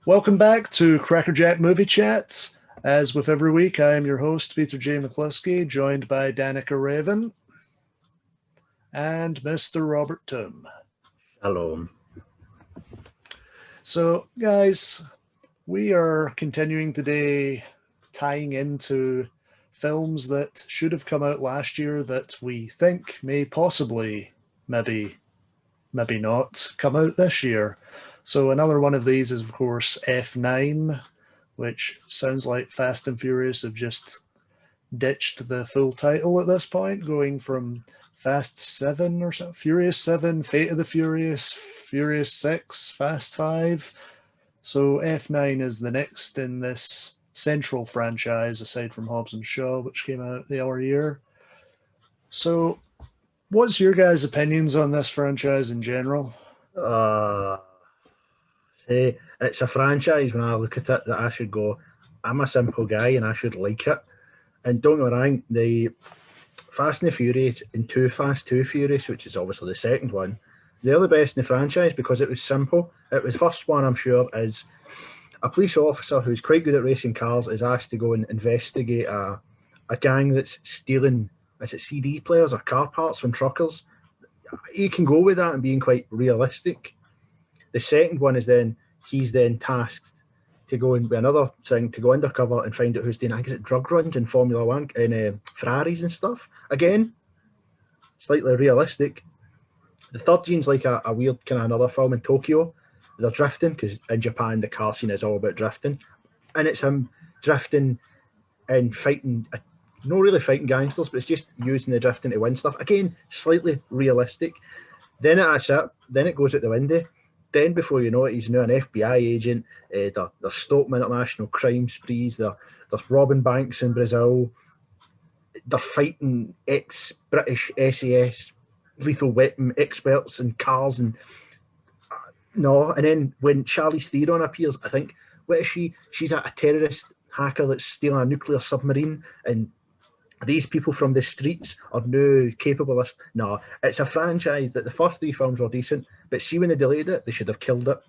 Welcome back to Crackerjack Movie Chat. As with every week, I am your host, Peter J. McCluskey, joined by Danica Raven and Mr. Robert Tombe. Hello. So, guys, we are continuing today tying into films that should have come out last year that we think may possibly, maybe not, come out this year. So another one of these is, of course, F9, which sounds like Fast and Furious have just ditched the full title at this point, going from Fast 7 or something, Furious 7, Fate of the Furious, Furious 6, Fast 5. So F9 is the next in this central franchise, aside from Hobbs and Shaw, which came out the other year. So what's your guys' opinions on this franchise in general? It's a franchise, when I look at it, that I should go, I'm a simple guy and I should like it. And don't get me wrong, the Fast and the Furious and Too Fast, Too Furious, which is obviously the second one, they're the best in the franchise because it was simple. The first one, I'm sure, is a police officer who's quite good at racing cars is asked to go and investigate a gang that's stealing, is it CD players or car parts from truckers? You can go with that and being quite realistic. The second one is he's then tasked to go and be another thing, to go undercover and find out who's doing, I guess, drug runs in Formula One, in Ferraris and stuff. Again, slightly realistic. The third gene's like a weird kind of another film in Tokyo. They're drifting, because in Japan the car scene is all about drifting. And it's him drifting and fighting, not really fighting gangsters, but it's just using the drifting to win stuff. Again, slightly realistic. Then it goes out the window. Then before you know it, he's now an FBI agent. They're stopping international crime sprees. They're robbing banks in Brazil. They're fighting ex-British SAS lethal weapon experts in cars and and then when Charlize Theron appears, I think, what is she? She's a terrorist hacker that's stealing a nuclear submarine, and these people from the streets are now capable of... No, it's a franchise that the first three films were decent, but see, when they delayed it, they should have killed it.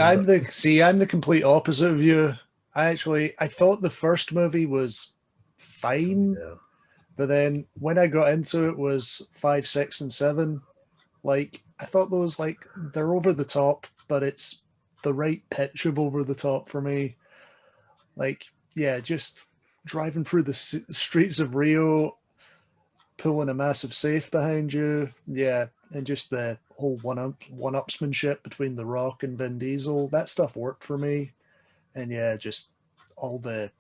I'm the complete opposite of you. I thought the first movie was fine, but then when I got into it was 5, 6, and 7. Like, I thought those, like, they're over the top, but it's the right pitch of over the top for me. Like, yeah, just driving through the streets of Rio, pulling a massive safe behind you, yeah, and just the whole one-upsmanship between The Rock and Vin Diesel, that stuff worked for me. And yeah, just all the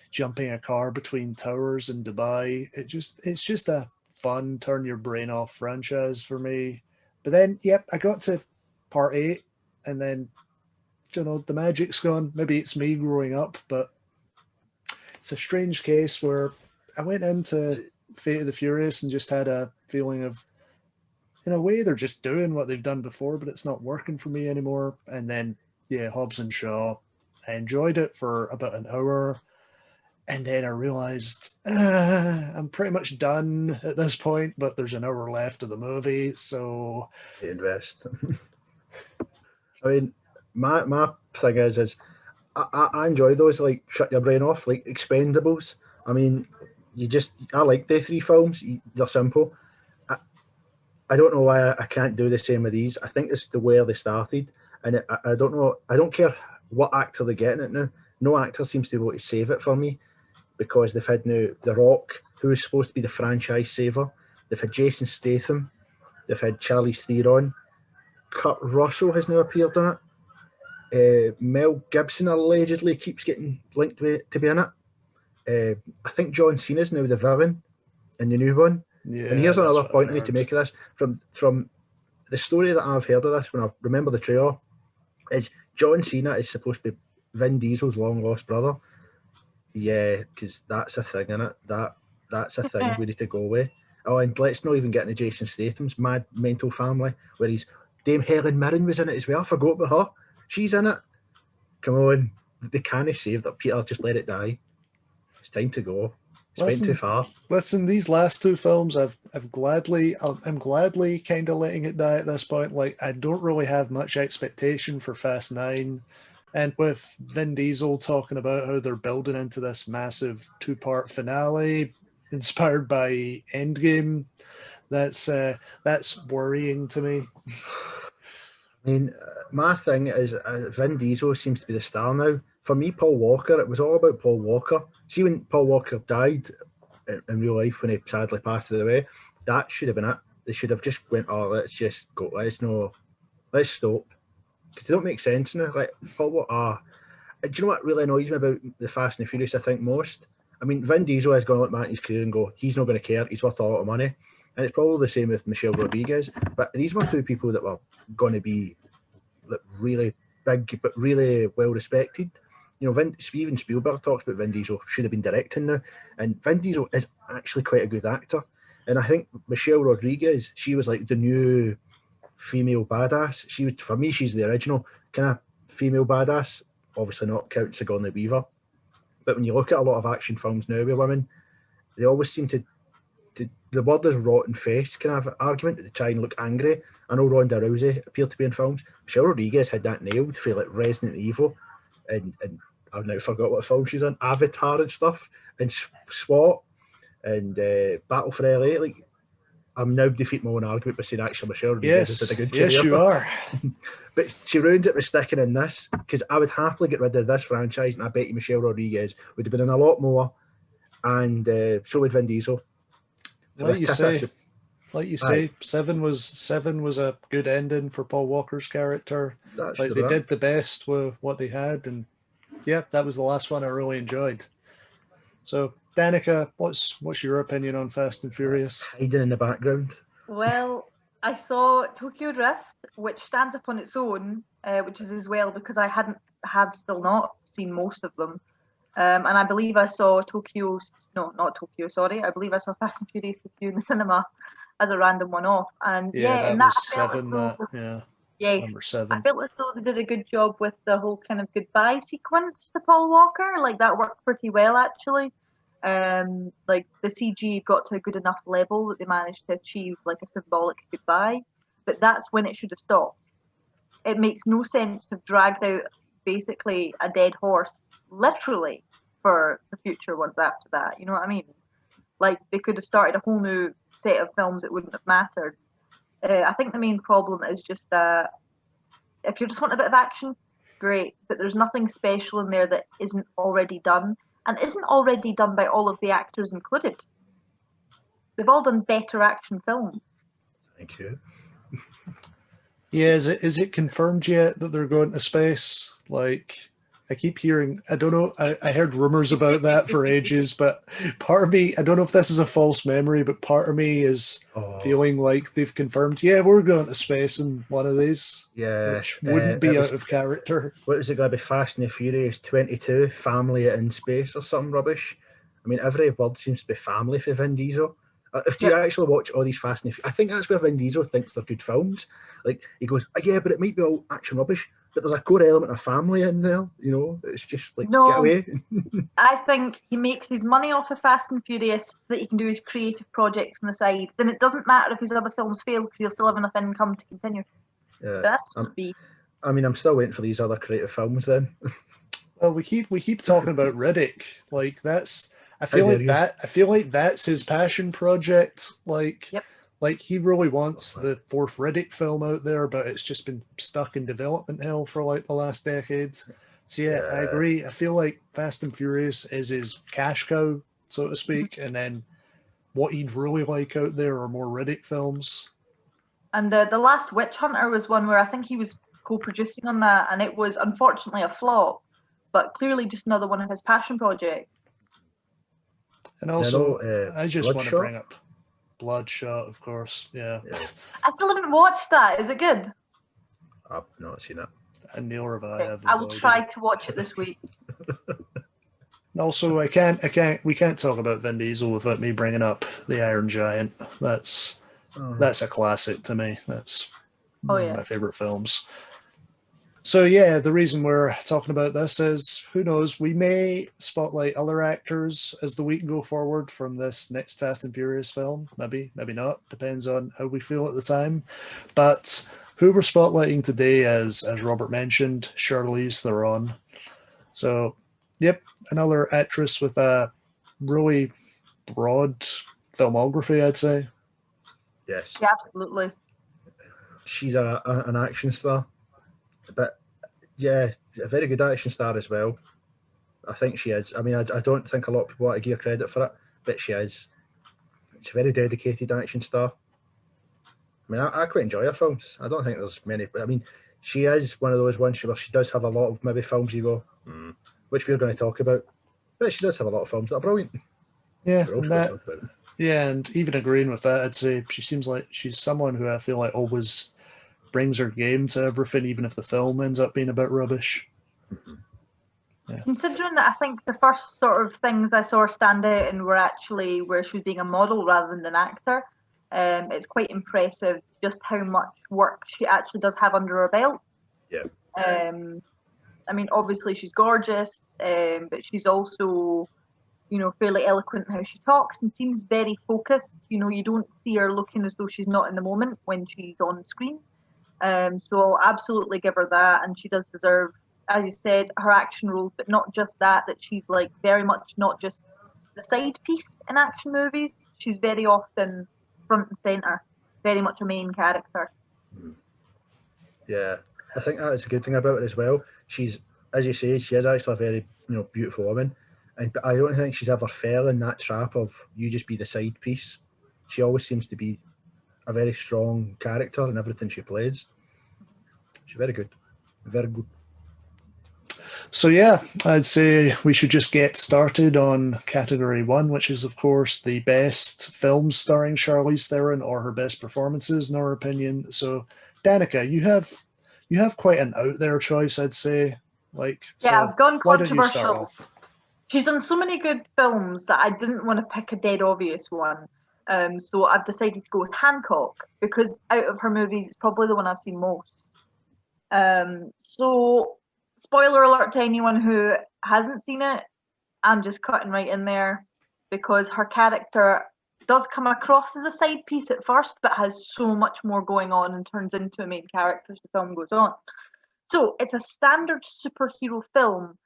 jumping a car between towers in Dubai, it's just a fun, turn your brain off franchise for me. But then, yep, I got to part 8, and then, the magic's gone. Maybe it's me growing up, but it's a strange case where I went into Fate of the Furious and just had a feeling of, in a way, they're just doing what they've done before, but it's not working for me anymore. And then, yeah, Hobbs and Shaw, I enjoyed it for about an hour. And then I realized I'm pretty much done at this point, but there's an hour left of the movie, so... Invest. I mean, my thing is I enjoy those, like, shut your brain off, like Expendables. I mean, I like the 3 films. They're simple. I don't know why I can't do the same with these. I think it's the way they started, and I don't know. I don't care what actor they get in it now. No actor seems to be able to save it for me, because they've had now The Rock, who is supposed to be the franchise saver. They've had Jason Statham. They've had Charlize Theron. Kurt Russell has now appeared in it. Mel Gibson allegedly keeps getting linked to be in it. I think John Cena's now the villain in the new one. Yeah, and here's another point I need to make of this. From the story that I've heard of this, when I remember the trailer, is John Cena is supposed to be Vin Diesel's long-lost brother. Yeah, because that's a thing, innit? That's a thing we need to go with. Oh, and let's not even get into Jason Statham's mad mental family, where Dame Helen Mirren was in it as well. I forgot about her. She's in it. Come on. They can't save that. Peter, just let it die. It's time to go. Went too far. Listen, these last two films, I'm gladly kind of letting it die at this point. Like, I don't really have much expectation for Fast 9. And with Vin Diesel talking about how they're building into this massive 2-part finale inspired by Endgame, that's worrying to me. I mean, my thing is Vin Diesel seems to be the star now. For me, Paul Walker, it was all about Paul Walker. See, when Paul Walker died in real life, when he sadly passed away, that should have been it. They should have just went, oh, let's just go. Let's stop. Because they don't make sense now. Like, Paul Walker, do you know what really annoys me about the Fast and the Furious, I think, most? I mean, Vin Diesel has gone to look back at his career and go, he's not going to care. He's worth a lot of money. And it's probably the same with Michelle Rodriguez. But these were two people that were going to be like, really big, but really well respected. You know, Steven Spielberg talks about Vin Diesel should have been directing now. And Vin Diesel is actually quite a good actor. And I think Michelle Rodriguez, she was like the new female badass. She was, for me, she's the original kind of female badass. Obviously not count Sigourney Weaver. But when you look at a lot of action films now with women, they always seem to the word is rotten face kind of argument that they try and look angry. I know Ronda Rousey appeared to be in films. Michelle Rodriguez had that nailed for like Resident Evil and I've now forgot what film she's in, Avatar and stuff, and SWAT and Battle for LA. Like, I'm now defeating my own argument by saying actually Michelle Rodriguez did a good career. Yes, you are. But she ruined it with sticking in this, because I would happily get rid of this franchise, and I bet you Michelle Rodriguez would have been in a lot more, and so would Vin Diesel. Like you say, Seven was a good ending for Paul Walker's character. Like, they did the best with what they had, and yeah, that was the last one I really enjoyed. So, Danica, what's your opinion on Fast and Furious? Hiding in the background. Well, I saw Tokyo Drift, which stands up on its own, which is as well because I have still not seen most of them. And I believe I saw I believe I saw Fast and Furious with you in the cinema as a random one-off. And that was 7. Number 7. I felt as though they did a good job with the whole kind of goodbye sequence to Paul Walker. Like, that worked pretty well, actually. Like, the CG got to a good enough level that they managed to achieve like a symbolic goodbye. But that's when it should have stopped. It makes no sense to have dragged out basically a dead horse, literally, for the future ones after that. You know what I mean? Like, they could have started a whole new set of films. It wouldn't have mattered. I think the main problem is just that if you just want a bit of action, great, but there's nothing special in there that isn't already done, and isn't already done by all of the actors included. They've all done better action films. Thank you. Yeah, is it confirmed yet that they're going to space? Like, I keep hearing, I don't know, I heard rumors about that for ages, but part of me, I don't know if this is a false memory, but part of me is feeling like they've confirmed, yeah, we're going to space in one of these. Yeah. Which wouldn't be out of character. What was it going to be? Fast and the Furious 22, family in space or something rubbish? I mean, every word seems to be family for Vin Diesel. If you actually watch all these Fast and the Furious, I think that's where Vin Diesel thinks they're good films. Like, he goes, yeah, but it might be all action rubbish, but there's a core element of family in there, you know? It's just like, get away. I think he makes his money off of Fast and Furious so that he can do his creative projects on the side. Then it doesn't matter if his other films fail because he'll still have enough income to continue. Yeah. That's to be. I mean, I'm still waiting for these other creative films then. Well, we keep talking about Riddick. Like, that's... I feel like that's his passion project. Like, yep. Like, he really wants the 4th Riddick film out there, but it's just been stuck in development hell for like the last decade. So yeah, I agree. I feel like Fast and Furious is his cash cow, so to speak, and then what he'd really like out there are more Riddick films. And the last Witch Hunter was one where I think he was co-producing on that, and it was unfortunately a flop, but clearly just another one of his passion projects. And also, I just want to bring up Bloodshot, of course. Yeah. I still haven't watched that. Is it good? I've not seen it. And neither have I. I will try to watch it this week. And also, we can't talk about Vin Diesel without me bringing up The Iron Giant. That's a classic to me. That's one of my favorite films. So yeah, the reason we're talking about this is, who knows, we may spotlight other actors as the week go forward from this next Fast and Furious film. Maybe, maybe not. Depends on how we feel at the time. But who we're spotlighting today is, as Robert mentioned, Charlize Theron. So, yep, another actress with a really broad filmography, I'd say. Yes. Yeah, absolutely. She's an action star. But yeah, a very good action star as well. I think she is. I mean, I don't think a lot of people want to give her credit for it, but she is. She's a very dedicated action star. I mean, I quite enjoy her films. I don't think there's many. I mean, she is one of those ones where she does have a lot of maybe films you go, which we're going to talk about. But she does have a lot of films that are brilliant. Yeah, and even agreeing with that, I'd say she seems like she's someone who I feel like always brings her game to everything, even if the film ends up being a bit rubbish. Yeah. Considering that I think the first sort of things I saw her stand out in were actually where she was being a model rather than an actor. It's quite impressive just how much work she actually does have under her belt. Yeah. I mean, obviously she's gorgeous, but she's also, you know, fairly eloquent in how she talks and seems very focused. You know, you don't see her looking as though she's not in the moment when she's on screen. So I'll absolutely give her that, and she does deserve, as you said, her action roles, but not just that, that she's like very much not just the side piece in action movies. She's very often front and center, very much a main character. Yeah, I think that's a good thing about her as well. She's, as you say, she is actually a very, you know, beautiful woman, and I don't think she's ever fell in that trap of you just be the side piece. She always seems to be a very strong character in everything she plays. She's very good, very good. So yeah, I'd say we should just get started on category 1, which is of course the best films starring Charlize Theron or her best performances, in our opinion. So Danica, you have quite an out there choice, I'd say. Like, yeah, so I've gone why don't you start controversial. off? She's done so many good films that I didn't want to pick a dead obvious one. So I've decided to go with Hancock because out of her movies, it's probably the one I've seen most. So spoiler alert to anyone who hasn't seen it, I'm just cutting right in there because her character does come across as a side piece at first, but has so much more going on and turns into a main character as the film goes on. So it's a standard superhero film,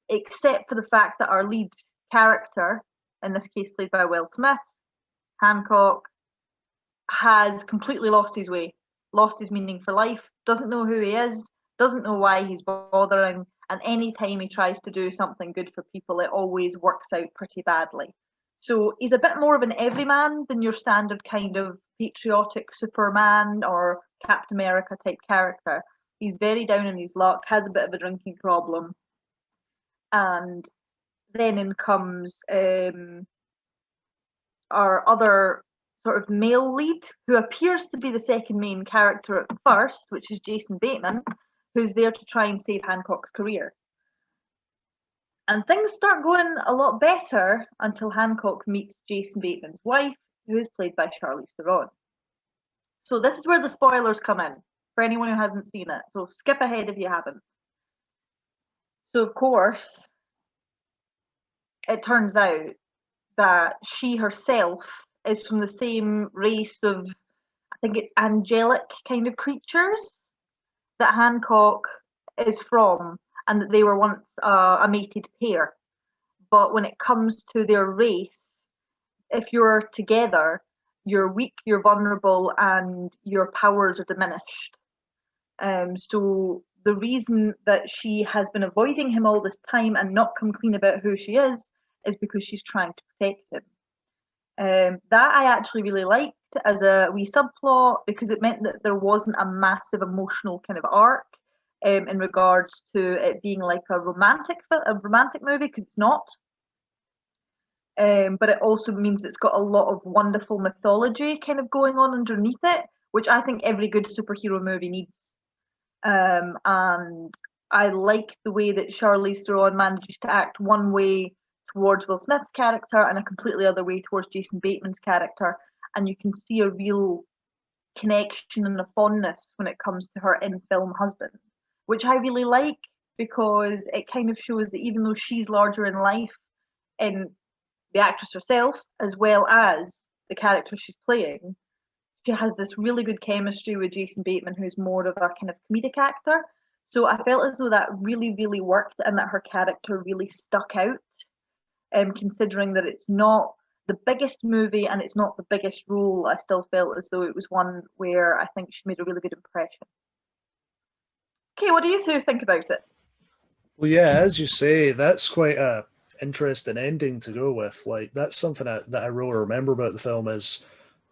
except for the fact that our lead character, in this case played by Will Smith, Hancock, has completely lost his way, lost his meaning for life, doesn't know who he is, doesn't know why he's bothering, and any time he tries to do something good for people, it always works out pretty badly. So he's a bit more of an everyman than your standard kind of patriotic Superman or Captain America type character. He's very down in his luck, has a bit of a drinking problem, and then in comes our other sort of male lead, who appears to be the second main character at first, which is Jason Bateman, who's there to try and save Hancock's career. And things start going a lot better until Hancock meets Jason Bateman's wife, who is played by Charlize Theron. So this is where the spoilers come in, for anyone who hasn't seen it. So skip ahead if you haven't. So of course, it turns out that she herself is from the same race of, I think it's angelic kind of creatures that Hancock is from, and that they were once a mated pair. But when it comes to their race, if you're together, you're weak, you're vulnerable, and your powers are diminished. So the reason that she has been avoiding him all this time and not come clean about who she is because she's trying to protect him. That I actually really liked as a wee subplot because it meant that there wasn't a massive emotional kind of arc in regards to it being like a romantic movie, because it's not. But it also means it's got a lot of wonderful mythology kind of going on underneath it, which I think every good superhero movie needs. And I like the way that Charlize Theron manages to act one way towards Will Smith's character and a completely other way towards Jason Bateman's character, and you can see a real connection and a fondness when it comes to her in-film husband. which I really like because it kind of shows that even though she's larger in life in the actress herself, as well as the character she's playing, she has this really good chemistry with Jason Bateman, who's more of a kind of comedic actor. So I felt as though that really, really worked and that her character really stuck out, considering that it's not the biggest movie and it's not the biggest role. I still felt as though it was one where I think she made a really good impression. Okay, what do you two think about it? Well, yeah, as you say, that's quite a interesting ending to go with. Like, that's something that I really remember about the film is,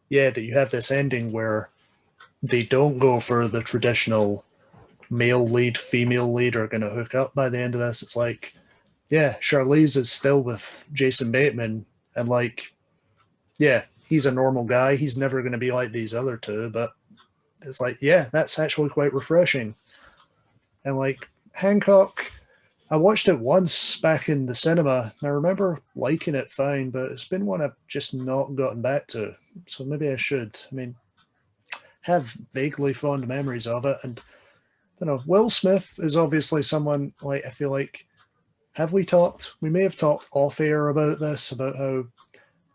yeah, that you have this ending where they don't go for the traditional male lead, female lead are going to hook up by the end of this. It's like, yeah, Charlize is still with Jason Bateman, and like, yeah, he's a normal guy. He's never going to be like these other two, but it's like, yeah, that's actually quite refreshing. And like Hancock, I watched it once back in the cinema, and I remember liking it fine, but it's been one I've just not gotten back to. So maybe I should. I mean, have vaguely fond memories of it. And I don't know, Will Smith is obviously someone, like, I feel like, have we talked? We may have talked off air about this, about how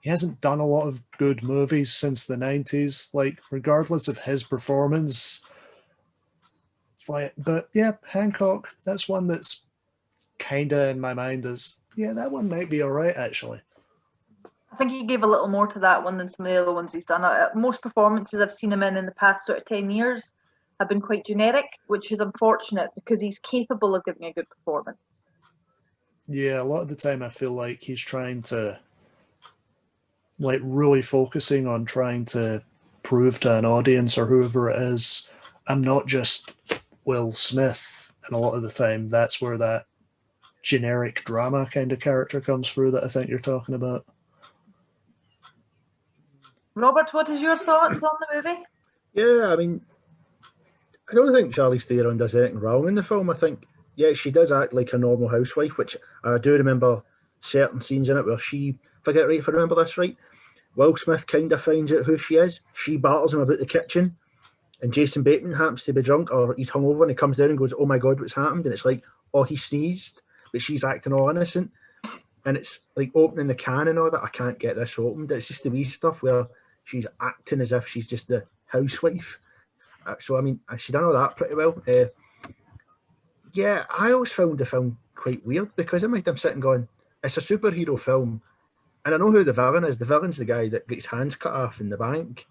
he hasn't done a lot of good movies since the 90s, like, regardless of his performance. Like, but yeah, Hancock, that's one that's kind of in my mind as, yeah, that one might be all right, actually. I think he gave a little more to that one than some of the other ones he's done. Most performances I've seen him in the past sort of 10 years have been quite generic, which is unfortunate because he's capable of giving a good performance. Yeah, a lot of the time I feel like he's trying to, like, really focusing on trying to prove to an audience or whoever it is, I'm not just Will Smith. And a lot of the time that's where that generic drama kind of character comes through that I think you're talking about. Robert, what is your thoughts on the movie? Yeah, I mean, I don't think Charlize Theron does anything wrong in the film. I think, yeah, she does act like a normal housewife, which I do remember certain scenes in it where she, if I get it right, if I remember this right, Will Smith kind of finds out who she is. She battles him about the kitchen, and Jason Bateman happens to be drunk or he's hungover, and he comes down and goes, "Oh my God, what's happened?" And it's like, oh, he sneezed, but she's acting all innocent. And it's like opening the can and all that. I can't get this opened. It's just the wee stuff where she's acting as if she's just the housewife. So, I mean, she done all that pretty well. Yeah, I always found the film quite weird because I'm sitting going, it's a superhero film, and I know who the villain is. The villain's the guy that gets hands cut off in the bank.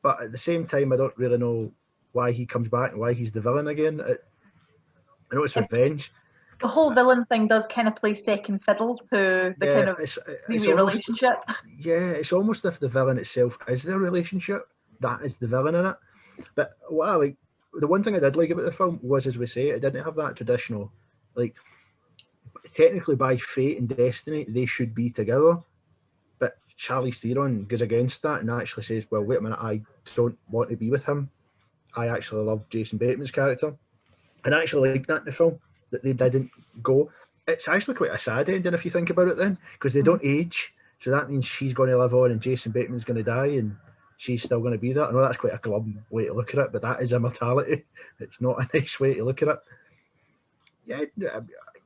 But at the same time, I don't really know why he comes back and why he's the villain again. I know it's revenge. The whole villain thing does kind of play second fiddle to the kind of relationship. Yeah, it's almost if the villain itself is the relationship. That is the villain in it. But what I like, the one thing I did like about the film was, as we say, it didn't have that traditional, like, technically by fate and destiny, they should be together. But Charlize Theron goes against that and actually says, well, wait a minute, I don't want to be with him. I actually love Jason Bateman's character. And I actually like that in the film, that they didn't go. It's actually quite a sad ending if you think about it then, because they don't age. So that means she's going to live on and Jason Bateman's going to die and she's still going to be there. I know that's quite a glum way to look at it, but that is immortality. It's not a nice way to look at it.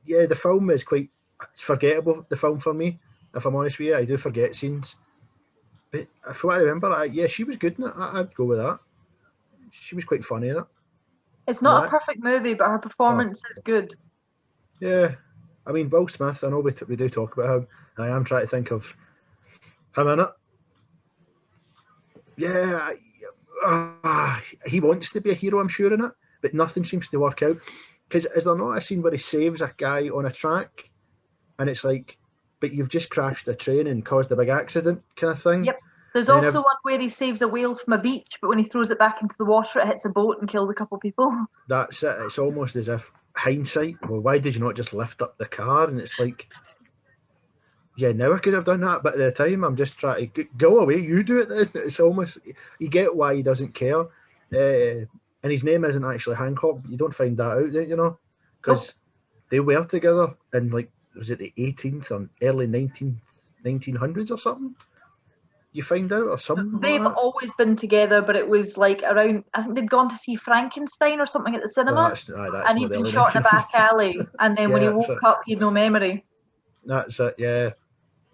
Yeah, the film is quite forgettable, the film for me. If I'm honest with you, I do forget scenes. But if I remember, she was good in it. I'd go with that. She was quite funny in it. It's not a perfect movie, but her performance is good. Yeah. I mean, Will Smith, I know we do talk about him, and I am trying to think of him in it. Yeah, he wants to be a hero, I'm sure, in it, but nothing seems to work out. Because is there not a scene where he saves a guy on a track, and it's like, but you've just crashed a train and caused a big accident kind of thing? Yep. There's also one where he saves a whale from a beach, but when he throws it back into the water, it hits a boat and kills a couple of people. That's it. It's almost as if hindsight, well, why did you not just lift up the car? And it's like, yeah, now I could have done that, but at the time, I'm just trying to go away. You do it then. It's almost, you get why he doesn't care. And his name isn't actually Hancock. You don't find that out, you know, because they were together in, like, was it the 18th or early 1900s or something? you find out, or something They've like that. always been together, but it was like around. I think they'd gone to see Frankenstein or something at the Well, cinema, that's and he'd not the been shot in a back alley. And then when he Yeah, that's woke it. up, he had no memory. That's it. Yeah.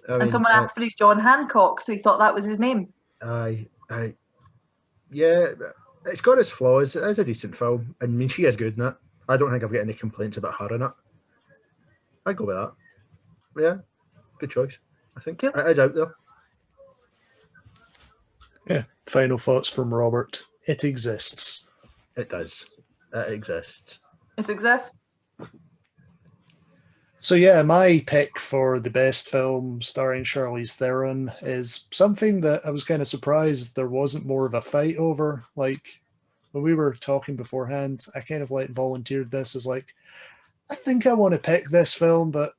I And mean, someone asked for his John Hancock, so he thought that was his name. yeah, it's got its flaws. It is a decent film. I mean, she is good in it. I don't think I've got any complaints about her in it. I'd go with that. Yeah, good choice. I think Cool. it is out there. Yeah. Final thoughts from Robert. It exists. It does. It exists. It exists. So yeah, my pick for the best film starring Charlize Theron is something that I was kind of surprised there wasn't more of a fight over. Like when we were talking beforehand, I kind of like volunteered this as like, I think I want to pick this film, but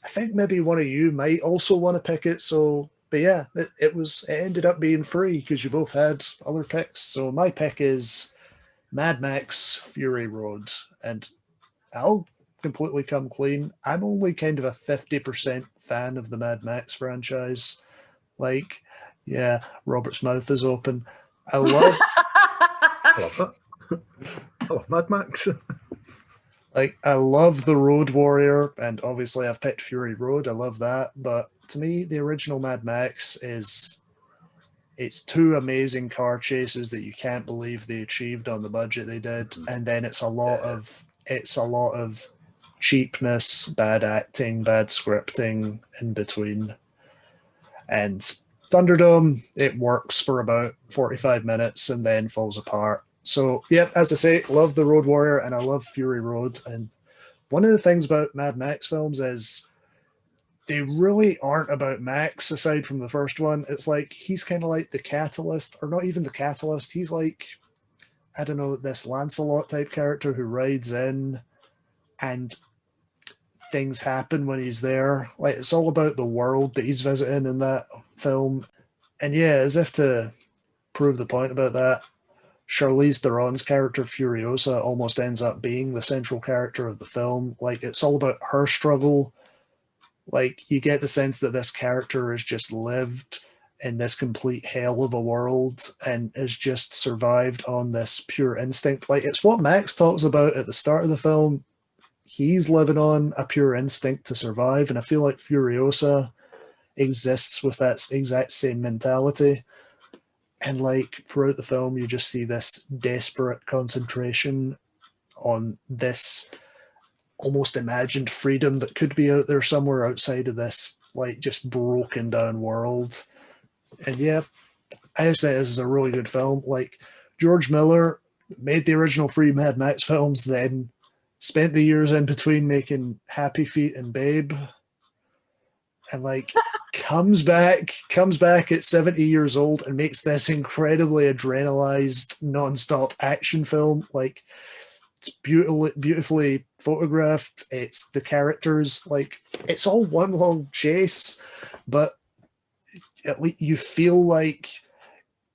I think maybe one of you might also want to pick it. So, but yeah, it ended up being free because you both had other picks. So my pick is Mad Max Fury Road, and I'll completely come clean. I'm only kind of a 50% fan of the Mad Max franchise. Like, yeah, Robert's mouth is open. I love I love Mad Max. Like, I love The Road Warrior, and obviously I've picked Fury Road. I love that. But to me, the original Mad Max it's two amazing car chases that you can't believe they achieved on the budget they did. And then it's a lot of cheapness, bad acting, bad scripting in between. And Thunderdome, it works for about 45 minutes and then falls apart. So, yeah, as I say, love The Road Warrior and I love Fury Road. And one of the things about Mad Max films is they really aren't about Max aside from the first one. It's like he's kind of like the catalyst, or not even the catalyst. He's like, I don't know, this Lancelot type character who rides in and things happen when he's there. Like it's all about the world that he's visiting in that film. And yeah, as if to prove the point about that, Charlize Theron's character Furiosa almost ends up being the central character of the film. Like it's all about her struggle. Like you get the sense that this character has just lived in this complete hell of a world and has just survived on this pure instinct. Like it's what Max talks about at the start of the film. He's living on a pure instinct to survive, and I feel like Furiosa exists with that exact same mentality. And like throughout the film, you just see this desperate concentration on this almost imagined freedom that could be out there somewhere outside of this like just broken down world. And yeah, I just think this is a really good film. Like George Miller made the original three Mad Max films, then spent the years in between making Happy Feet and Babe, and like comes back at 70 years old and makes this incredibly adrenalized non-stop action film. Like it's beautifully photographed. It's the characters, like it's all one long chase, but at least you feel like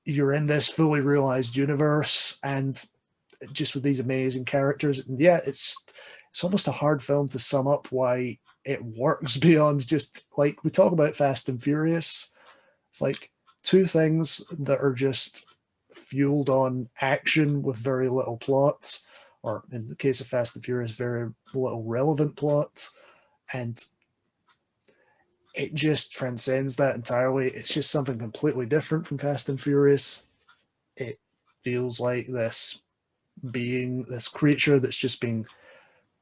you're in this fully realized universe and just with these amazing characters. And yeah, it's almost a hard film to sum up why it works beyond just like we talk about Fast and Furious. It's like two things that are just fueled on action with very little plots, or in the case of Fast and Furious, very little relevant plot. And it just transcends that entirely. It's just something completely different from Fast and Furious. It feels like this creature that's just being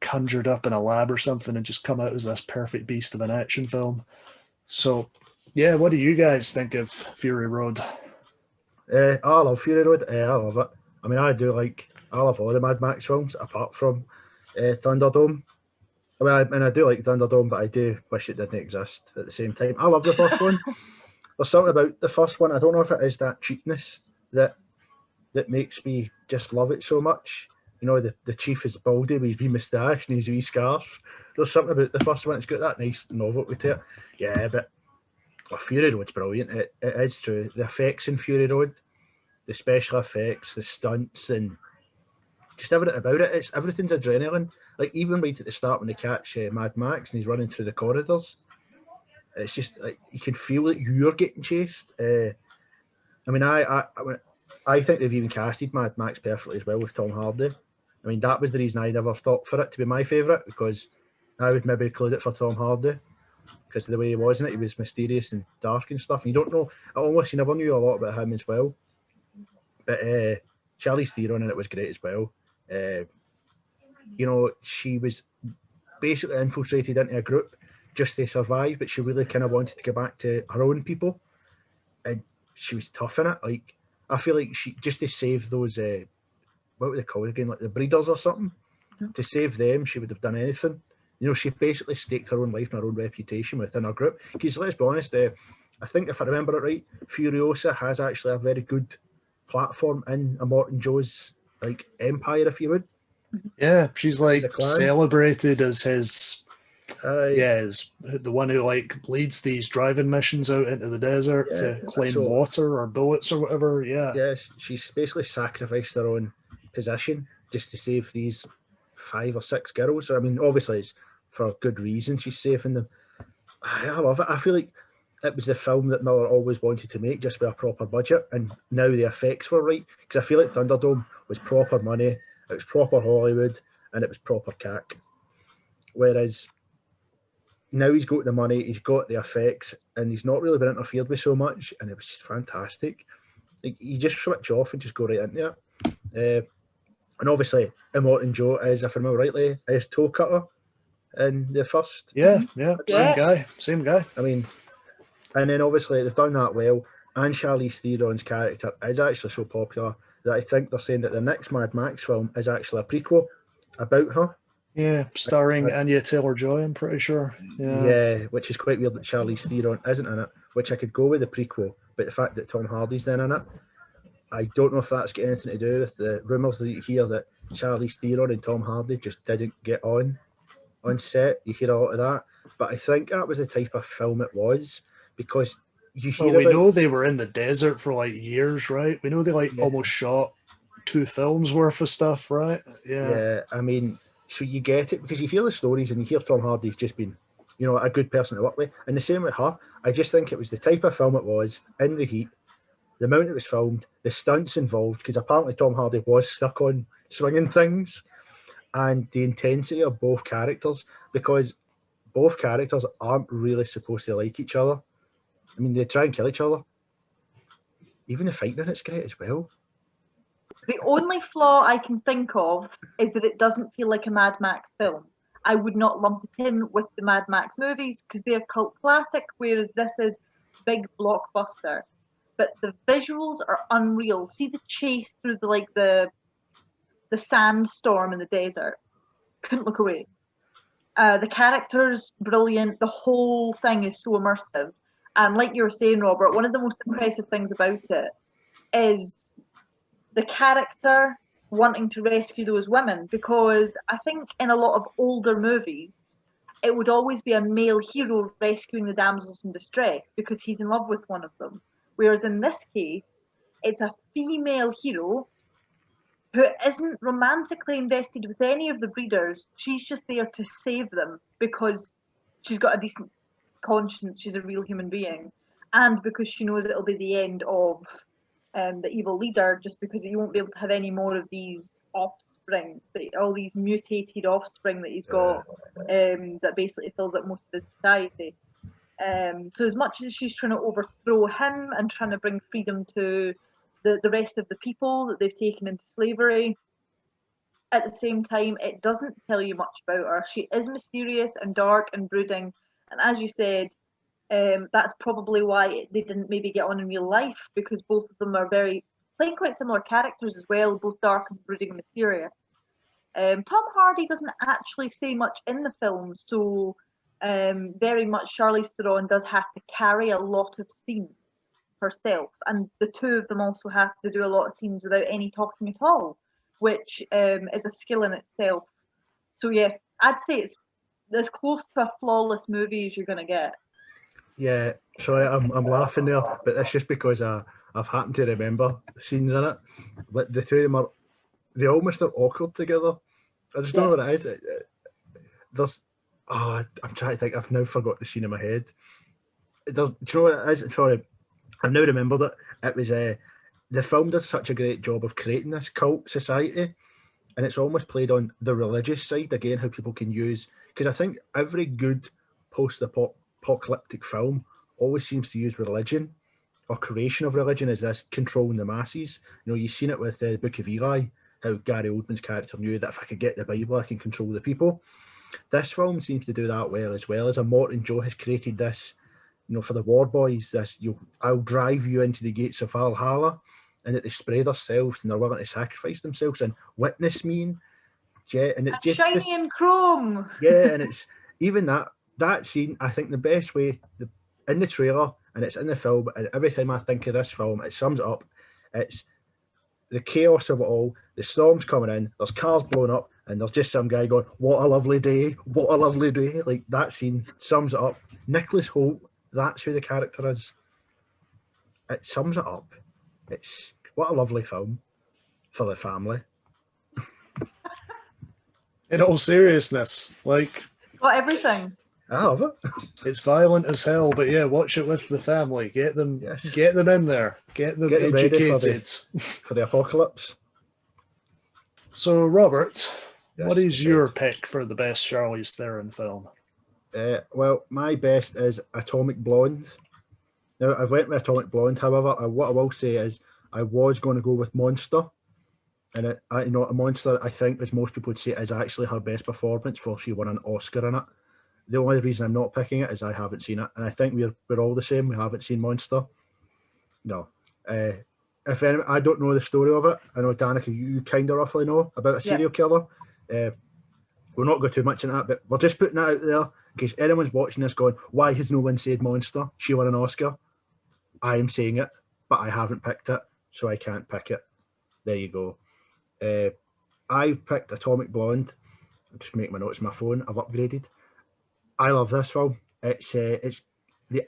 conjured up in a lab or something and just come out as this perfect beast of an action film. So, yeah, what do you guys think of Fury Road? I love Fury Road. I love it. I mean, I love all the Mad Max films apart from Thunderdome. I mean, I do like Thunderdome, but I do wish it didn't exist at the same time. I love the first one. There's something about the first one. I don't know if it is that cheapness that makes me just love it so much. You know, the chief is baldy with his wee moustache and his wee scarf. There's something about the first one. It's got that nice novelty to it. Yeah, but Fury Road's brilliant. It is true. The effects in Fury Road, the special effects, the stunts, and just everything about it. Everything's adrenaline. Like even right at the start when they catch Mad Max and he's running through the corridors, It's just like, you can feel that you're getting chased. I mean, I think they've even casted Mad Max perfectly as well with Tom Hardy. I mean, that was the reason I never thought for it to be my favourite, because I would maybe include it for Tom Hardy because of the way he was in it. He was mysterious and dark and stuff. And you don't know, you never knew a lot about him as well. But Charlize Theron in it was great as well. You know, she was basically infiltrated into a group just to survive, but she really kind of wanted to get back to her own people, and she was tough in it. Like, I feel like she, just to save those, what were they called again, like the breeders or something, to save them, she would have done anything. You know, she basically staked her own life and her own reputation within her group. Because let's be honest, I think if I remember it right, Furiosa has actually a very good platform in Immortan Joe's like empire, if you would. Yeah, she's like celebrated as his. Is the one who like leads these driving missions out into the desert to claim water or bullets or whatever. Yeah, she's basically sacrificed her own position just to save these 5 or 6 girls. I mean, obviously it's for good reason she's saving them. I love it. I feel like it was the film that Miller always wanted to make, just with a proper budget, and now the effects were right, because I feel like Thunderdome was proper money, it was proper Hollywood, and it was proper cack. Whereas now he's got the money, he's got the effects, and he's not really been interfered with so much, and it was just fantastic. Like, you just switch off and just go right into it. And obviously, Immortan Joe is, if I remember rightly, is Toe Cutter in the first. Yeah, same guy. I mean, and then obviously they've done that well, and Charlize Theron's character is actually so popular that I think they're saying that the next Mad Max film is actually a prequel about her. Yeah, starring Anya Taylor-Joy, I'm pretty sure. Yeah, which is quite weird that Charlize Theron isn't in it, which I could go with the prequel, but the fact that Tom Hardy's then in it, I don't know if that's got anything to do with the rumours that you hear that Charlize Theron and Tom Hardy just didn't get on set. You hear a lot of that, but I think that was the type of film it was, because you hear we know they were in the desert for like years, right? We know they almost shot 2 films worth of stuff, right? Yeah, I mean, so you get it because you hear the stories and you hear Tom Hardy's just been, you know, a good person to work with. And the same with her. I just think it was the type of film it was, in the heat, the amount it was filmed, the stunts involved, because apparently Tom Hardy was stuck on swinging things, and the intensity of both characters, because both characters aren't really supposed to like each other. I mean, they try and kill each other. Even the fighting in it's great as well. The only flaw I can think of is that it doesn't feel like a Mad Max film. I would not lump it in with the Mad Max movies because they're cult classic, whereas this is big blockbuster. But the visuals are unreal. See the chase through the sandstorm in the desert. Couldn't look away. The characters, brilliant. The whole thing is so immersive. And like you were saying, Robert, one of the most impressive things about it is the character wanting to rescue those women, because I think in a lot of older movies, it would always be a male hero rescuing the damsels in distress because he's in love with one of them. Whereas in this case, it's a female hero who isn't romantically invested with any of the breeders. She's just there to save them because she's got a decent conscience, she's a real human being, and because she knows it'll be the end of the evil leader, just because he won't be able to have any more of these offspring, all these mutated offspring that he's got, that basically fills up most of his society. So as much as she's trying to overthrow him and trying to bring freedom to the rest of the people that they've taken into slavery, at the same time, it doesn't tell you much about her. She is mysterious and dark and brooding, and as you said, that's probably why they didn't maybe get on in real life, because both of them are playing quite similar characters as well, both dark and brooding and mysterious. Tom Hardy doesn't actually say much in the film, so very much Charlize Theron does have to carry a lot of scenes herself, and the two of them also have to do a lot of scenes without any talking at all, which is a skill in itself. So yeah, I'd say it's as close to a flawless movie as you're going to get. Yeah, sorry, I'm laughing there, but that's just because I've happened to remember the scenes in it. But the two of them they almost are awkward together. I just don't know what it is. I'm trying to think. I've now forgot the scene in my head. Do you know what it is? Sorry, I've now remembered it. It was the film does such a great job of creating this cult society, and it's almost played on the religious side again, how people can use, because I think every good post-apocalyptic film always seems to use religion or creation of religion as this controlling the masses. You know, you've seen it with the Book of Eli, how Gary Oldman's character knew that if I could get the Bible, I can control the people. This film seems to do that well, as a Morton Joe has created this, you know, for the war boys, this, I'll drive you into the gates of Valhalla, and that they spray themselves and they're willing to sacrifice themselves and witness me. Yeah, and it's just shiny this, and chrome. Yeah, and it's even that scene, I think the best way, in the trailer, and it's in the film, and every time I think of this film, it sums it up. It's the chaos of it all, the storm's coming in, there's cars blowing up, and there's just some guy going, what a lovely day, what a lovely day. Like, that scene sums it up. Nicholas Hoult, that's who the character is. It sums it up. It's what a lovely film for the family. In all seriousness, like, Got everything. I love it. it's violent as hell, but yeah, watch it with the family. Get them in there. Get them educated for the apocalypse. So, Robert, Yes, what is your pick for the best Charlize Theron film? Well, my best is Atomic Blonde. Now, I've went with Atomic Blonde. However, what I will say is I was going to go with Monster. And a Monster, I think, as most people would say, is actually her best performance, for she won an Oscar in it. The only reason I'm not picking it is I haven't seen it. And I think we're all the same. We haven't seen Monster. No. If any, I don't know the story of it. I know, Danica, you kind of roughly know about a serial killer. We'll not go too much into that, but we're just putting that out there in case anyone's watching this going, why has no one said Monster? She won an Oscar. I am saying it, but I haven't picked it, so I can't pick it. There you go. I've picked Atomic Blonde. I'll just make my notes on my phone. I've upgraded. I love this film. It's the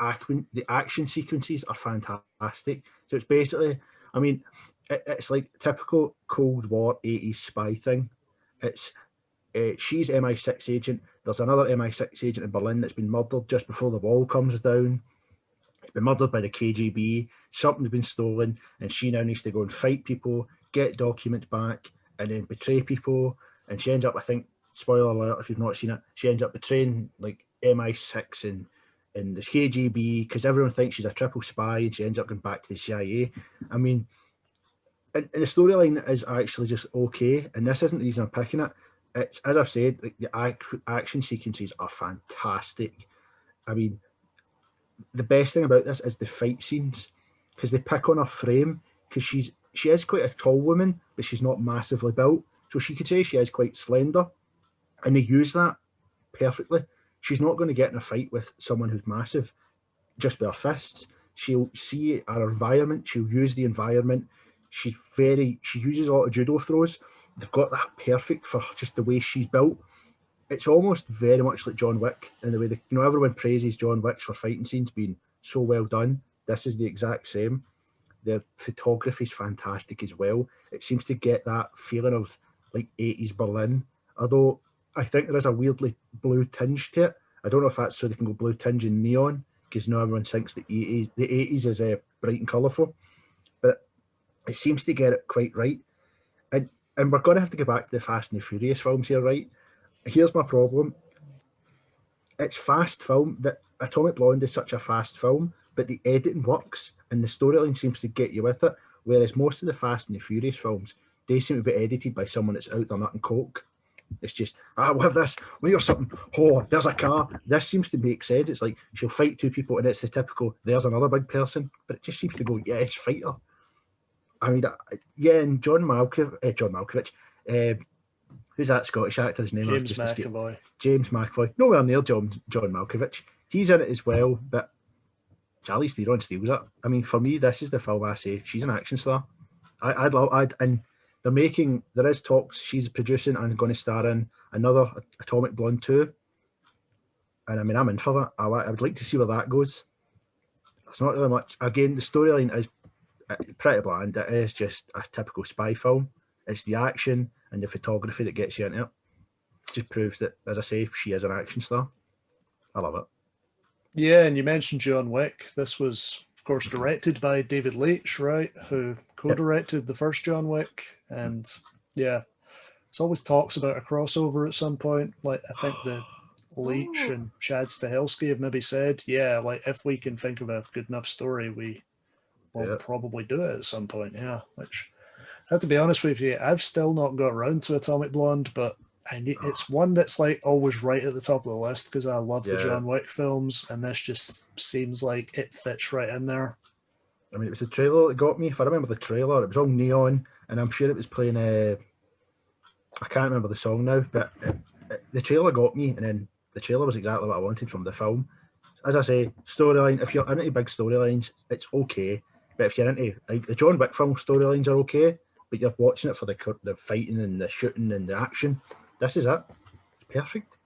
action sequences are fantastic. So it's basically, I mean, it's like typical Cold War 80s spy thing. It's she's MI6 agent. There's another MI6 agent in Berlin that's been murdered just before the wall comes down. He's been murdered by the KGB. Something's been stolen, and she now needs to go and fight people, get documents back, and then betray people. And she ends up, I think, spoiler alert if you've not seen it, she ends up betraying like MI6 and the KGB because everyone thinks she's a triple spy, and she ends up going back to the CIA. I mean, and the storyline is actually just okay, and this isn't the reason I'm picking it. It's, as I've said, like, the action sequences are fantastic. I mean, the best thing about this is the fight scenes, because they pick on her frame, because she is quite a tall woman, but she's not massively built, so she could say she is quite slender, and they use that perfectly. She's not going to get in a fight with someone who's massive just with her fists. She'll see our environment, she'll use the environment. She uses a lot of judo throws. They've got that perfect for just the way she's built. It's almost very much like John Wick in the way everyone praises John Wick's for fighting scenes being so well done. This is the exact same. The photography is fantastic as well. It seems to get that feeling of like 80s Berlin, although I think there is a weirdly blue tinge to it. I don't know if that's so they can go blue tinge and neon, because now everyone thinks the 80s is bright and colourful, but it seems to get it quite right. And we're going to have to go back to the Fast and the Furious films here, right? Here's my problem. It's fast film. That Atomic Blonde is such a fast film, but the editing works and the storyline seems to get you with it. Whereas most of the Fast and the Furious films, they seem to be edited by someone that's out there nutting coke. It's just, we'll have this, we'll hear something, oh, there's a car. This seems to make sense. It's like she'll fight two people and it's the typical, there's another big person, but it just seems to go, yes, fight her. I mean, yeah, and John Malkovich, who's that Scottish actor? His name James McAvoy. James McAvoy. Nowhere near John Malkovich. He's in it as well, but Charlize Theron steals it. I mean, for me, this is the film I say she's an action star. And there is talks she's producing and going to star in another Atomic Blonde 2. And I mean, I'm in for that. I would like to see where that goes. It's not really much. Again, the storyline is pretty bland. It is just a typical spy film. It's the action and the photography that gets you into it. Just proves that, as I say, she is an action star. I love it. Yeah, and you mentioned John Wick. This was, of course, directed by David Leitch, right? Who co-directed the first John Wick. And yeah, it's always talks about a crossover at some point. Like, I think the Leitch Ooh. and Chad Stahelski have maybe said, yeah, like if we can think of a good enough story, we will probably do it at some point. Yeah, which I have to be honest with you, I've still not got around to Atomic Blonde, but it's one that's like always right at the top of the list because I love the John Wick films, and this just seems like it fits right in there. I mean, it was the trailer that got me. If I remember the trailer, it was all neon, and I'm sure it was playing I can't remember the song now, but the trailer got me, and then the trailer was exactly what I wanted from the film. As I say, storyline, if you're into big storylines, it's okay. But if you're into, like, the John Wick film storylines are okay, but you're watching it for the fighting and the shooting and the action, this is it. It's perfect.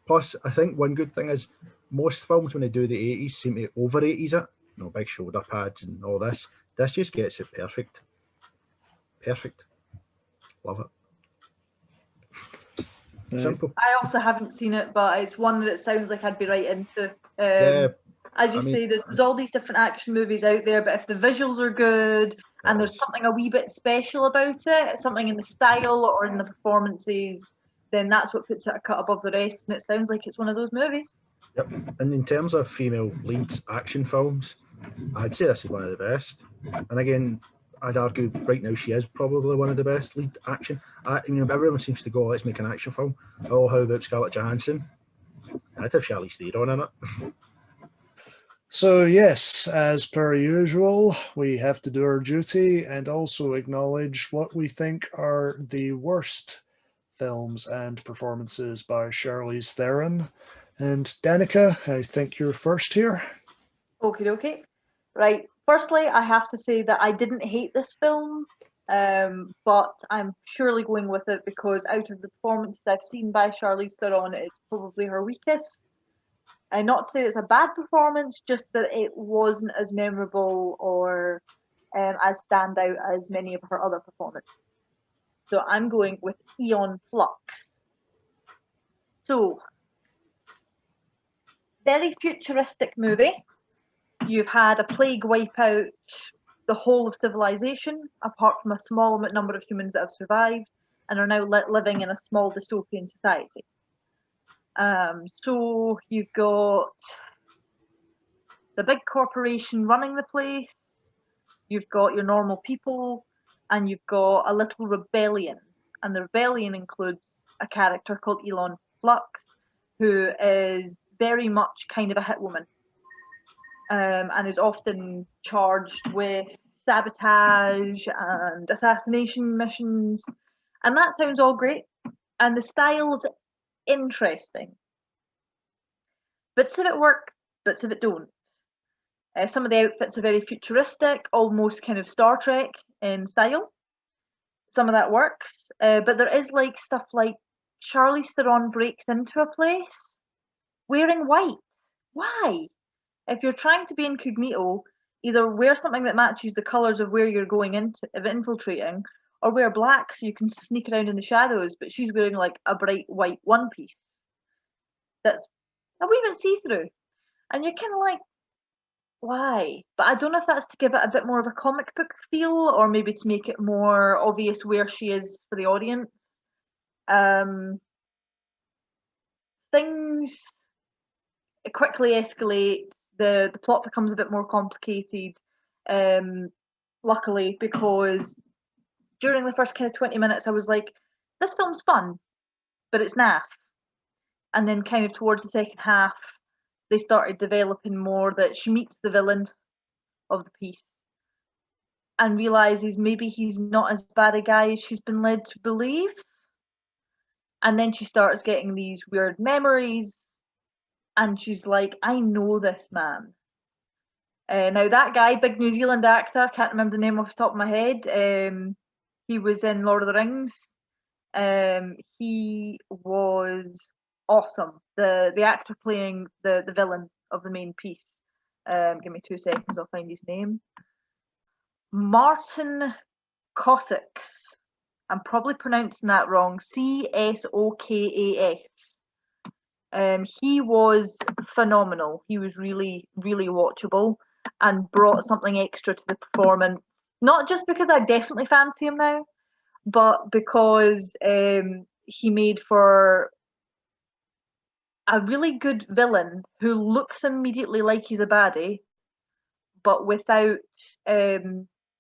Plus, I think one good thing is most films, when they do the 80s, seem to over 80s it. You know, big shoulder pads and all this. This just gets it perfect. Perfect. Love it. Simple. I also haven't seen it, but it's one that it sounds like I'd be right into. As you say, there's all these different action movies out there, but if the visuals are good and there's something a wee bit special about it, something in the style or in the performances, then that's what puts it a cut above the rest, and it sounds like it's one of those movies. Yep. And in terms of female leads action films, I'd say this is one of the best. And again, I'd argue right now she is probably one of the best lead action. Everyone seems to go, let's make an action film. Oh, how about Scarlett Johansson? I'd have Charlize Theron in it. So yes, as per usual, we have to do our duty and also acknowledge what we think are the worst films and performances by Charlize Theron. And Danica, I think you're first here. Okay. Right. Firstly, I have to say that I didn't hate this film, but I'm surely going with it because out of the performances I've seen by Charlize Theron, it's probably her weakest. And not to say it's a bad performance, just that it wasn't as memorable or as standout as many of her other performances. So I'm going with Aeon Flux. So, very futuristic movie. You've had a plague wipe out the whole of civilization, apart from a small number of humans that have survived and are now living in a small dystopian society. So you've got the big corporation running the place, you've got your normal people, and you've got a little rebellion. And the rebellion includes a character called Aeon Flux, who is very much kind of a hitwoman. And is often charged with sabotage and assassination missions. And that sounds all great. And the style's interesting. Bits of it work, bits of it don't. Some of the outfits are very futuristic, almost kind of Star Trek in style. Some of that works. But there is like stuff like Charlize Theron breaks into a place wearing white. Why? If you're trying to be incognito, either wear something that matches the colours of where you're going infiltrating, or wear black so you can sneak around in the shadows, but she's wearing like a bright white one piece that's a wee bit see-through. And you're kind of like, why? But I don't know if that's to give it a bit more of a comic book feel, or maybe to make it more obvious where she is for the audience. Things quickly escalate. The plot becomes a bit more complicated, luckily, because during the first kind of 20 minutes I was like, this film's fun, but it's naff. And then kind of towards the second half, they started developing more that she meets the villain of the piece and realises maybe he's not as bad a guy as she's been led to believe. And then she starts getting these weird memories, and she's like, I know this man. Now that guy, big New Zealand actor, can't remember the name off the top of my head. He was in Lord of the Rings. He was awesome. The actor playing the villain of the main piece. Give me 2 seconds, I'll find his name. Martin Cossacks. I'm probably pronouncing that wrong. Csokas. He was phenomenal. He was really, really watchable and brought something extra to the performance. Not just because I definitely fancy him now, but because he made for a really good villain who looks immediately like he's a baddie, but without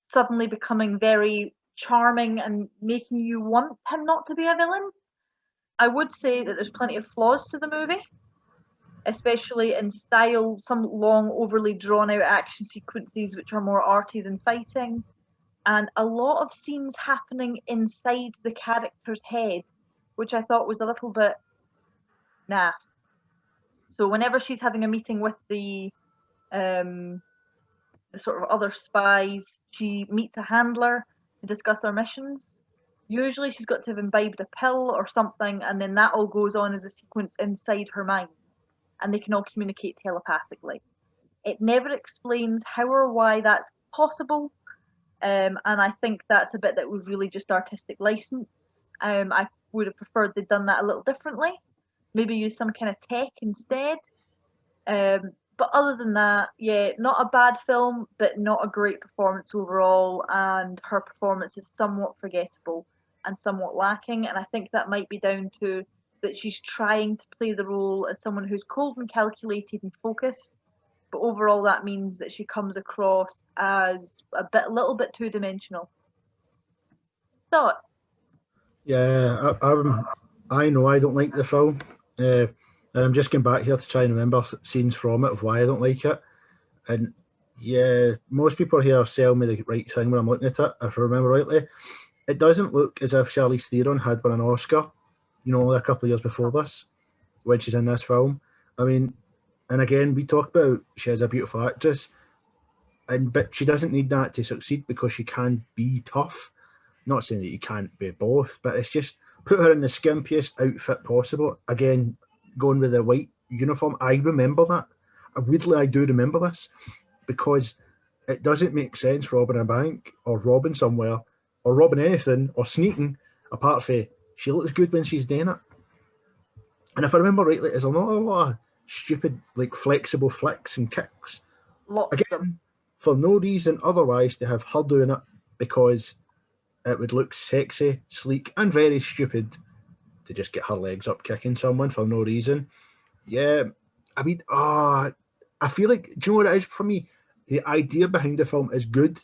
suddenly becoming very charming and making you want him not to be a villain. I would say that there's plenty of flaws to the movie, especially in style, some long, overly drawn-out action sequences which are more arty than fighting, and a lot of scenes happening inside the character's head, which I thought was a little bit naff. So whenever she's having a meeting with the sort of other spies, she meets a handler to discuss their missions. Usually she's got to have imbibed a pill or something, and then that all goes on as a sequence inside her mind, and they can all communicate telepathically. It never explains how or why that's possible, and I think that's a bit that was really just artistic license. I would have preferred they'd done that a little differently, maybe use some kind of tech instead. But other than that, yeah, not a bad film, but not a great performance overall, and her performance is somewhat forgettable and somewhat lacking, and I think that might be down to that she's trying to play the role as someone who's cold and calculated and focused, but overall that means that she comes across as a little bit two-dimensional. Thoughts? Yeah, I know I don't like the film, and I'm just going back here to try and remember scenes from it of why I don't like it. And yeah, most people here sell me the right thing when I'm looking at it, if I remember rightly. It doesn't look as if Charlize Theron had won an Oscar, you know, a couple of years before this, when she's in this film. I mean, and again, we talk about she is a beautiful actress, but she doesn't need that to succeed because she can be tough. Not saying that you can't be both, but it's just put her in the skimpiest outfit possible. Again, going with the white uniform, I remember that. Weirdly, I do remember this because it doesn't make sense robbing a bank or robbing somewhere or robbing anything or sneaking apart from she looks good when she's doing it. And if I remember rightly, there's not a lot of stupid, like flexible flicks and kicks. Lots Again, of them. for no reason otherwise to have her doing it because it would look sexy, sleek, and very stupid to just get her legs up kicking someone for no reason. Yeah, I mean, I feel like, do you know what it is for me? The idea behind the film is good.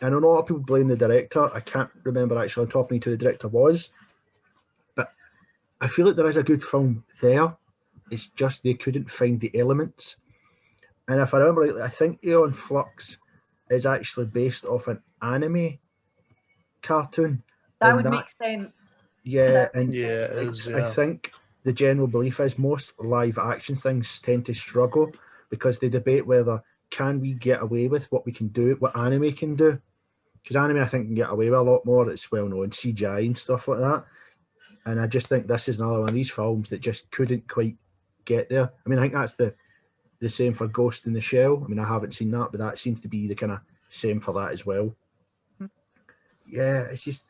I know a lot of people blame the director. I can't remember actually on top of me who the director was, but I feel like there is a good film there. It's just they couldn't find the elements. And if I remember rightly, I think Aeon Flux is actually based off an anime cartoon. That would make sense. Yeah, and Yeah, it is, I yeah. think the general belief is most live action things tend to struggle because they debate whether can we get away with what we can do, what anime can do. Because anime, I think, can get away with a lot more. It's well known, CGI and stuff like that. And I just think this is another one of these films that just couldn't quite get there. I mean, I think that's the same for Ghost in the Shell. I mean, I haven't seen that, but that seems to be the kind of same for that as well. Yeah, it's just,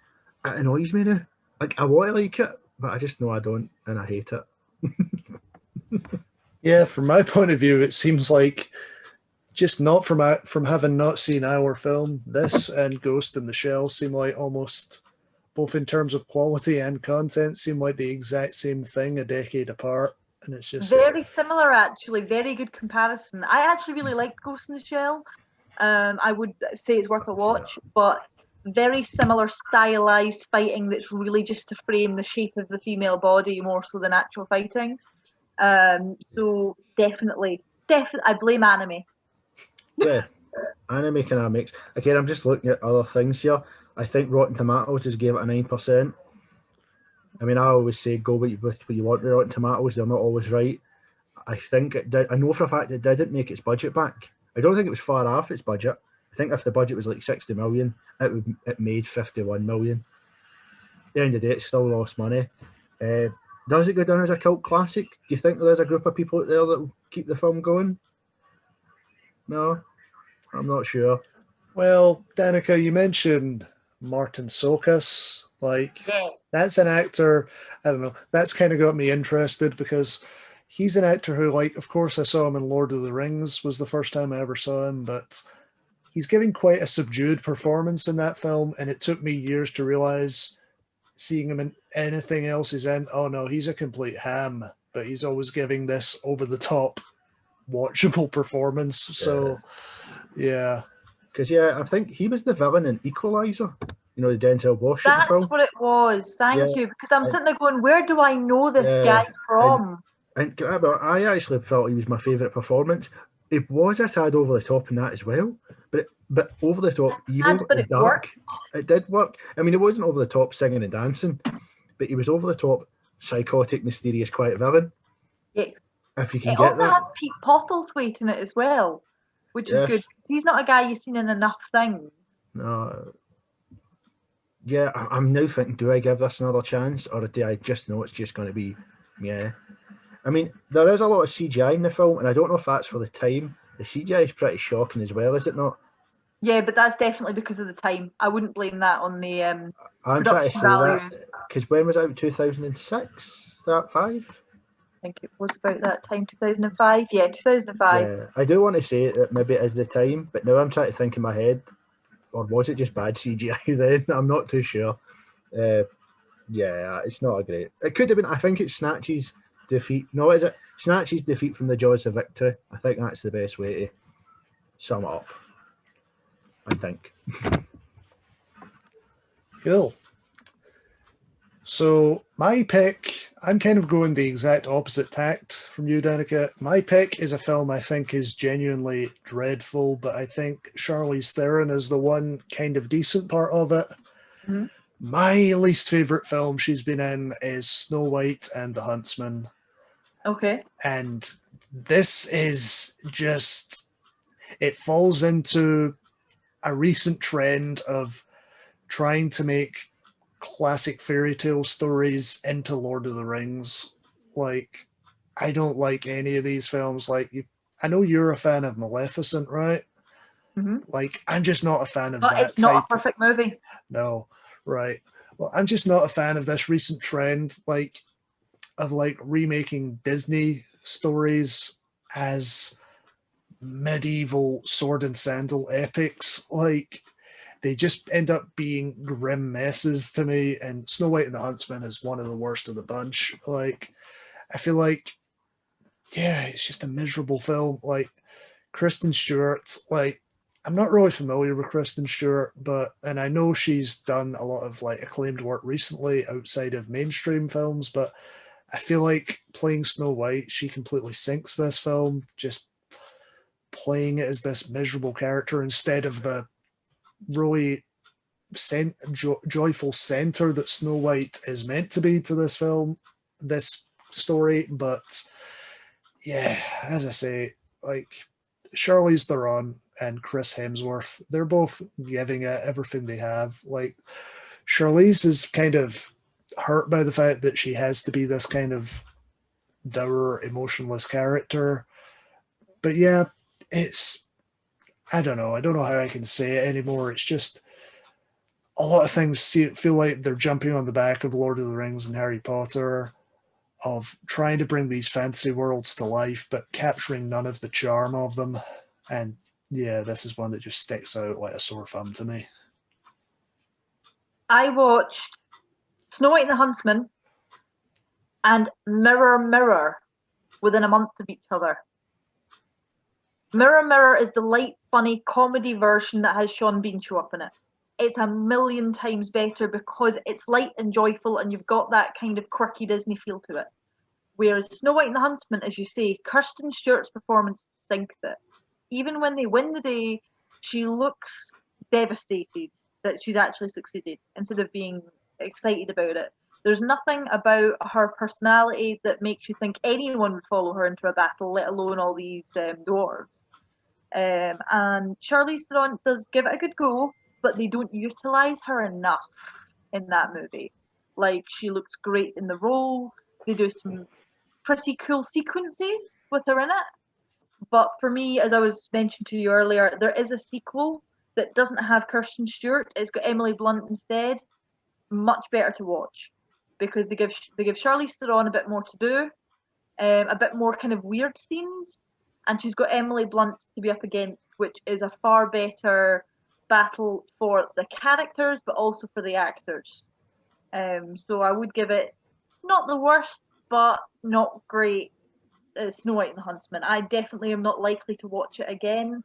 it annoys me now. Like, I want to like it, but I just know I don't, and I hate it. Yeah, from my point of view, it seems like just not from having not seen our film, this and Ghost in the Shell seem like almost, both in terms of quality and content, seem like the exact same thing a decade apart. And it's just very similar, actually. Very good comparison. I actually really liked Ghost in the Shell. I would say it's worth a watch, but very similar stylized fighting that's really just to frame the shape of the female body more so than actual fighting. So definitely, I blame anime. Yeah, anime kind of makes. Again, I'm just looking at other things here. I think Rotten Tomatoes just gave it a 9%. I mean, I always say go with what you want with Rotten Tomatoes. They're not always right. I think it did. I know for a fact it didn't make its budget back. I don't think it was far off its budget. I think if the budget was like 60 million, it made 51 million. At the end of the day, it still lost money. Does it go down as a cult classic? Do you think there is a group of people out there that will keep the film going? No, I'm not sure. Well, Danica, you mentioned Martin Sokas. Like, Yeah. that's an actor, I don't know, that's kind of got me interested because he's an actor who, like, of course, I saw him in Lord of the Rings, was the first time I ever saw him, but he's giving quite a subdued performance in that film, and it took me years to realize, seeing him in anything else he's in, oh no, he's a complete ham, but he's always giving this over-the-top, watchable performance. So, yeah. Because, I think he was the villain in Equalizer. You know, the Denzel Washington film. That's what it was. Thank you. Because I'm sitting there going, where do I know this guy from? And I actually felt he was my favourite performance. It was a tad over the top in that as well, but over the top, evil and dark. Worked. It did work. I mean, it wasn't over the top singing and dancing, but he was over the top, psychotic, mysterious, quiet villain. Yeah. If you can it get also that. has Pete Postlethwaite in it as well, which is good. He's not a guy you've seen in enough things. No. Yeah, I'm now thinking, do I give this another chance, or do I just know it's just going to be, I mean, there is a lot of CGI in the film, and I don't know if that's for the time. The CGI is pretty shocking as well, is it not? Yeah, but that's definitely because of the time. I wouldn't blame that on the I'm trying to say values. that, because when was it out? 2006? That 5? I think it was about that time, 2005. Yeah, 2005. Yeah, I do want to say that maybe it is the time, but now I'm trying to think in my head, or was it just bad CGI then? I'm not too sure. Yeah, it's not a great. It could have been. I think it's Snatch's defeat. No, is it Snatch's defeat from the jaws of victory? I think that's the best way to sum it up. I think. Cool. So my pick, I'm kind of going the exact opposite tact from you, Danica. My pick is a film I think is genuinely dreadful, but I think Charlize Theron is the one kind of decent part of it. Mm-hmm. My least favorite film she's been in is Snow White and the Huntsman. Okay. And this is just, it falls into a recent trend of trying to make classic fairy tale stories into Lord of the Rings. Like, I don't like any of these films. Like, I know you're a fan of Maleficent, right? Mm-hmm. Like, I'm just not a fan of but that it's not a perfect movie. No, right. Well, I'm just not a fan of this recent trend, of remaking Disney stories as medieval sword and sandal epics. Like, they just end up being grim messes to me, and Snow White and the Huntsman is one of the worst of the bunch. Like, I feel like, it's just a miserable film. Like, Kristen Stewart, I'm not really familiar with Kristen Stewart, and I know she's done a lot of acclaimed work recently outside of mainstream films, but I feel like playing Snow White, she completely sinks this film, just playing it as this miserable character instead of the really joyful center that Snow White is meant to be to this film, this story. But yeah, as I say, Charlize Theron and Chris Hemsworth, they're both giving it everything they have. Charlize is kind of hurt by the fact that she has to be this kind of dour, emotionless character. But yeah, I don't know how I can say it anymore. It's just a lot of things feel like they're jumping on the back of Lord of the Rings and Harry Potter, of trying to bring these fantasy worlds to life, but capturing none of the charm of them. And yeah, this is one that just sticks out like a sore thumb to me. I watched Snow White and the Huntsman and Mirror, Mirror within a month of each other. Mirror, Mirror is the light, funny comedy version that has Sean Bean show up in it. It's a million times better because it's light and joyful and you've got that kind of quirky Disney feel to it. Whereas Snow White and the Huntsman, as you say, Kristen Stewart's performance sinks it. Even when they win the day, she looks devastated that she's actually succeeded instead of being excited about it. There's nothing about her personality that makes you think anyone would follow her into a battle, let alone all these dwarves. And Charlize Theron does give it a good go, but they don't utilize her enough in that movie. She looks great in the role. They do some pretty cool sequences with her in it. But for me, as I was mentioned to you earlier, there is a sequel that doesn't have Kristen Stewart. It's got Emily Blunt instead. much better to watch, because they give Charlize Theron a bit more to do, a bit more kind of weird scenes, and she's got Emily Blunt to be up against, which is a far better battle for the characters, but also for the actors. So I would give it not the worst, but not great. Snow White and the Huntsman. I definitely am not likely to watch it again,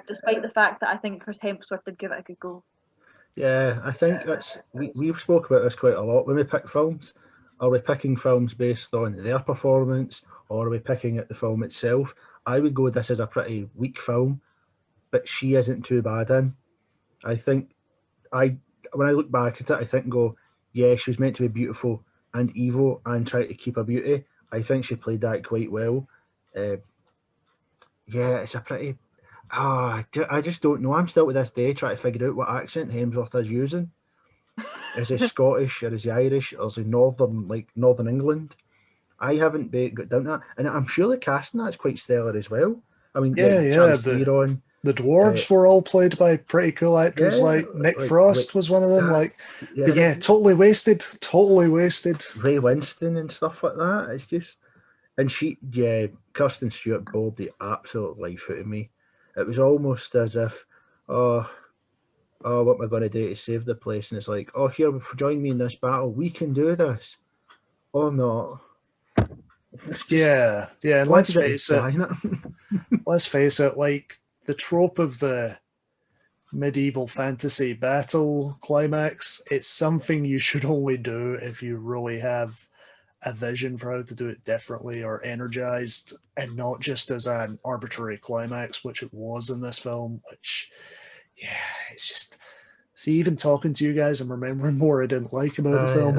despite the fact that I think Chris Hemsworth did give it a good go. Yeah, I think that's we've spoke about this quite a lot when we pick films. Are we picking films based on their performance, or are we picking at the film itself? I would go, this is a pretty weak film, but she isn't too bad in. I think when I look back at it, I think and go, yeah, she was meant to be beautiful and evil and try to keep her beauty. I think she played that quite well. Yeah, it's a pretty... I just don't know. I'm still to this day trying to figure out what accent Hemsworth is using. Is he Scottish, or is he Irish, or is he Northern England? I haven't got down that. And I'm sure the casting that's quite stellar as well. I mean, Charlize Theron. The dwarves were all played by pretty cool actors. Like Nick Frost was one of them. Totally wasted. Ray Winston and stuff like that. It's just, and Kirsten Stewart bowled the absolute life out of me. It was almost as if, what am I going to do to save the place? And it's like, here, join me in this battle. We can do this, or not. And let's face it. Like, the trope of the medieval fantasy battle climax, it's something you should only do if you really have a vision for how to do it differently or energized, and not just as an arbitrary climax, which it was in this film, which, it's just... See, even talking to you guys, I'm remembering more I didn't like about the film.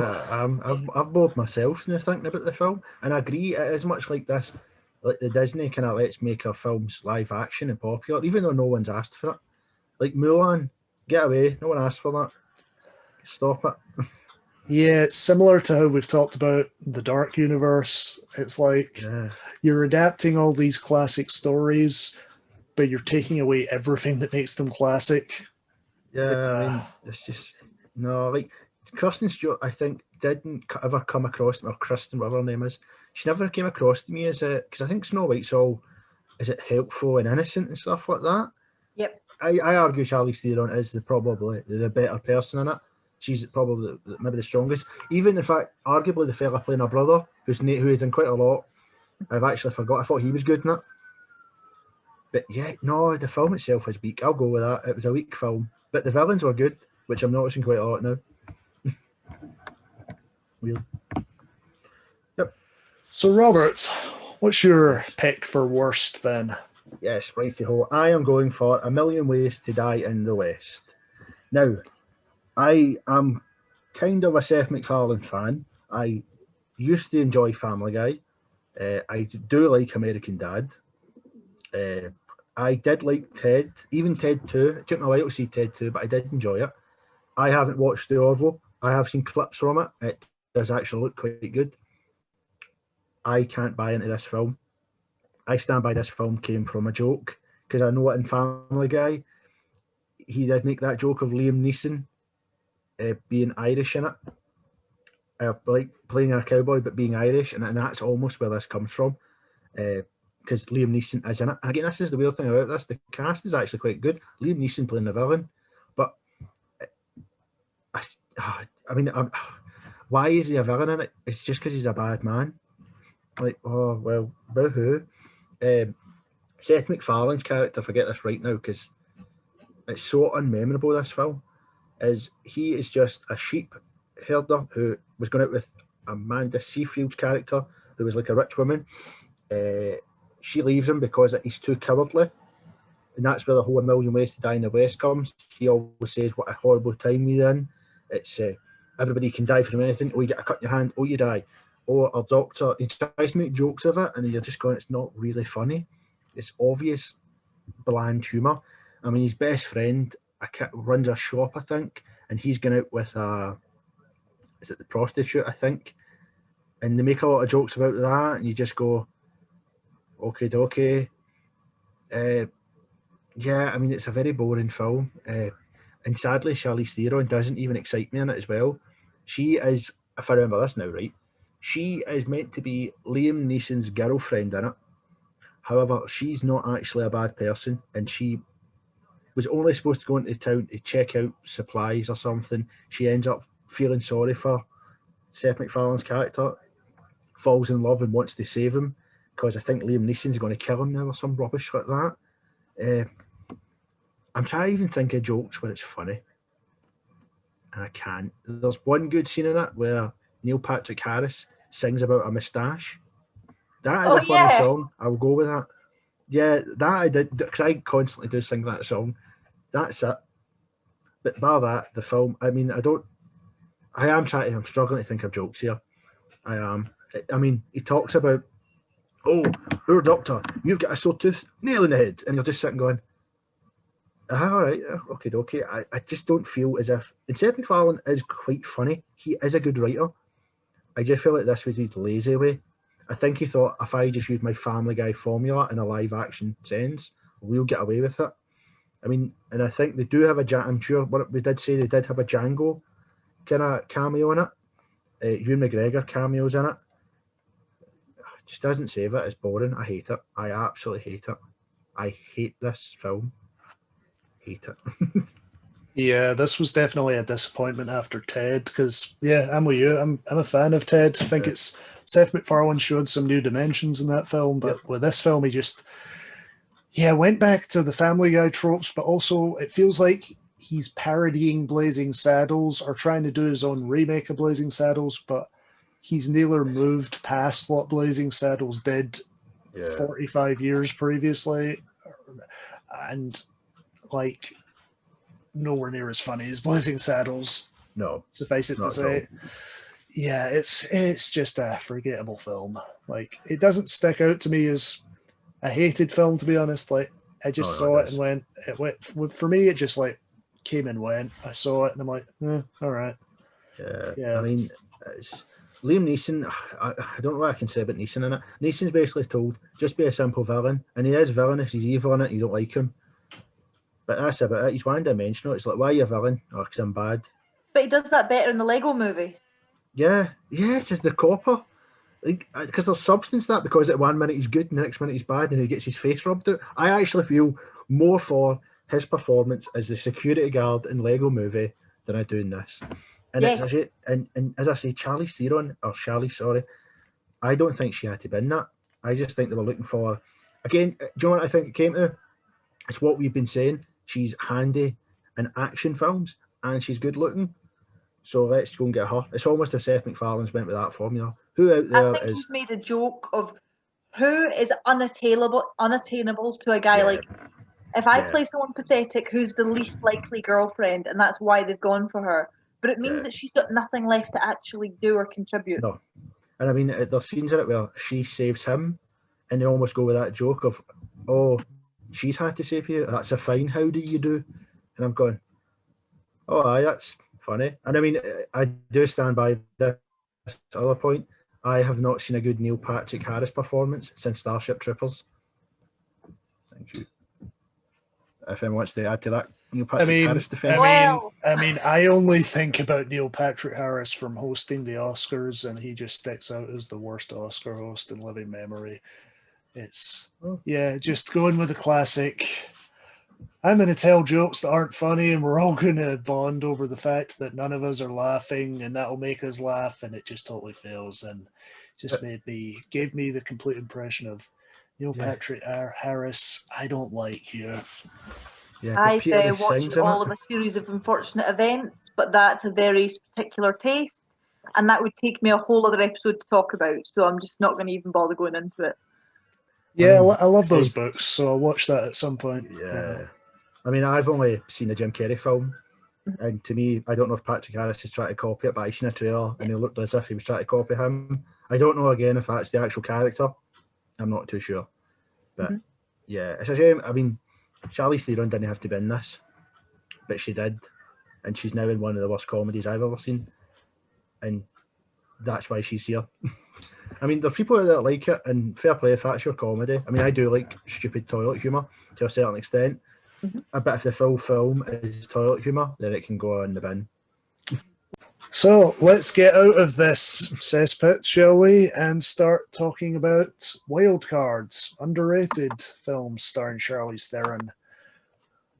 I've bored myself now thinking about the film, and I agree, it is much like this. Like the Disney kind of let's make our films live action and popular, even though no one's asked for it. Like Mulan, get away, no one asked for that. Stop it. Yeah, it's similar to how we've talked about the Dark Universe. It's like you're adapting all these classic stories, but you're taking away everything that makes them classic. I mean, it's just like Kristen Stewart, I think, didn't ever come across, or Kristen, whatever her name is, she never came across to me as because I think Snow White's all, is it helpful and innocent and stuff like that? Yep. I argue Charlize Theron is probably the better person in it. She's probably maybe the strongest. Even, in fact, arguably the fella playing her brother, who is in quite a lot, I've actually forgot. I thought he was good in it. But the film itself is weak. I'll go with that. It was a weak film. But the villains were good, which I'm noticing quite a lot now. Weird. Yep. So, Robert, what's your pick for worst then? Yes, righty-ho. I am going for A Million Ways to Die in the West. Now, I am kind of a Seth MacFarlane fan. I used to enjoy Family Guy. I do like American Dad. I did like Ted, even Ted 2. It took me a while to see Ted 2, but I did enjoy it. I haven't watched The Orville. I have seen clips from it. It does actually look quite good. I can't buy into this film. I stand by this film came from a joke, because I know it in Family Guy, he did make that joke of Liam Neeson being Irish in it. Like playing a cowboy but being Irish, and that's almost where this comes from. Because Liam Neeson is in it. And again, this is the weird thing about this. The cast is actually quite good. Liam Neeson playing the villain. But, why is he a villain in it? It's just because he's a bad man. Like, oh, well, boo-hoo. Seth MacFarlane's character, forget this right now, because it's so unmemorable, this film, is he is just a sheep herder who was going out with Amanda Seyfrield's character, who was like a rich woman. She leaves him because he's too cowardly, and that's where the whole A Million Ways to Die in the West comes. He always says what a horrible time we're in. It's everybody can die from anything. Oh, you get a cut in your hand. Oh, you die. Oh, our doctor. He tries to make jokes of it, and you're just going, it's not really funny. It's obvious bland humour. I mean, his best friend runs a shop, I think, and he's going out with is it the prostitute, I think, and they make a lot of jokes about that, and you just go, okay, dokie. I mean, it's a very boring film. And sadly, Charlize Theron doesn't even excite me in it as well. She is, if I remember this now right, she is meant to be Liam Neeson's girlfriend in it. However, she's not actually a bad person, and she was only supposed to go into town to check out supplies or something. She ends up feeling sorry for Seth MacFarlane's character, falls in love and wants to save him because I think Liam Neeson's going to kill him now or some rubbish like that. I'm trying to even think of jokes where it's funny, and I can't. There's one good scene in it where Neil Patrick Harris sings about a moustache. That is a funny song. I will go with that. Yeah, that I did, because I constantly do sing that song. That's it. But bar that, the film, I mean, I'm struggling to think of jokes here. I am. I mean, he talks about, oh, poor doctor, you've got a sore tooth, nail in the head. And you're just sitting going, all right, okay. I just don't feel as if, and Seth MacFarlane is quite funny. He is a good writer. I just feel like this was his lazy way. I think he thought, if I just use my Family Guy formula in a live action sense, we'll get away with it. I mean, and I think they do have I'm sure what we did say, they did have a Django kind of cameo in it. Ewan McGregor cameos in it. Just doesn't save it. It's boring. I hate it. I absolutely hate it. I hate this film. Hate it. Yeah, this was definitely a disappointment after Ted, because I'm with you. I'm a fan of Ted. I think it's Seth MacFarlane showed some new dimensions in that film, but with this film he just went back to the Family Guy tropes, but also it feels like he's parodying Blazing Saddles or trying to do his own remake of Blazing Saddles, but he's neither moved past what Blazing Saddles did 45 years previously, and like nowhere near as funny as Blazing Saddles. No, suffice it to say. Yeah, it's just a forgettable film. Like, it doesn't stick out to me as a hated film, to be honest. Like, I just saw it and went. For me, it just like came and went. I saw it and I'm like, all right. Yeah. I mean, it's Liam Neeson. I don't know what I can say about Neeson in it. Neeson's basically told, just be a simple villain, and he is villainous. He's evil in it. You don't like him, but that's about it. He's one-dimensional. It's like, why are you a villain? Oh, because I'm bad. But he does that better in the Lego movie. Yeah, it's the copper. Because there's substance to that, because at 1 minute he's good, and the next minute he's bad, and he gets his face rubbed out. I actually feel more for his performance as the security guard in Lego movie than I do in this. And and as I say, Charlize Theron, I don't think she had to be in that. I just think they were looking for, again, do you know what I think it came to? It's what we've been saying. She's handy in action films, and she's good looking. So let's go and get her. It's almost if Seth MacFarlane's went with that formula. Who out there I think he's made a joke of who is unattainable to a guy like, if I play someone pathetic, who's the least likely girlfriend, and that's why they've gone for her. But it means that she's got nothing left to actually do or contribute. No. And I mean, there's scenes in it where she saves him, and they almost go with that joke of, oh, she's had to save you. That's a fine. How do you do? And I'm going, oh, aye, that's funny. And I mean, I do stand by this other point. I have not seen a good Neil Patrick Harris performance since Starship Troopers. Thank you. If anyone wants to add to that, Neil Patrick Harris defense. I only think about Neil Patrick Harris from hosting the Oscars, and he just sticks out as the worst Oscar host in living memory. It's just going with the classic. I'm going to tell jokes that aren't funny, and we're all going to bond over the fact that none of us are laughing, and that'll make us laugh, and it just totally fails, and just gave me the complete impression of Neil Patrick Harris, I don't like you. Yeah, I've watched all of a series of unfortunate events, but that's a very particular taste, and that would take me a whole other episode to talk about, so I'm just not going to even bother going into it. Yeah, I love those books, so I'll watch that at some point. Yeah. I mean, I've only seen a Jim Carrey film, and to me, I don't know if Patrick Harris is trying to copy it, but I've seen a trailer, and it looked as if he was trying to copy him. I don't know, again, if that's the actual character. I'm not too sure. But, it's a shame. I mean, Charlize Theron didn't have to be in this, but she did, and she's now in one of the worst comedies I've ever seen, and that's why she's here. I mean, there are people that like it, and fair play if that's your comedy. I mean, I do like stupid toilet humour to a certain extent, a bit of the full film is toilet humour, then it can go in the bin. So let's get out of this cesspit, shall we, and start talking about wild cards, underrated films starring Charlize Theron.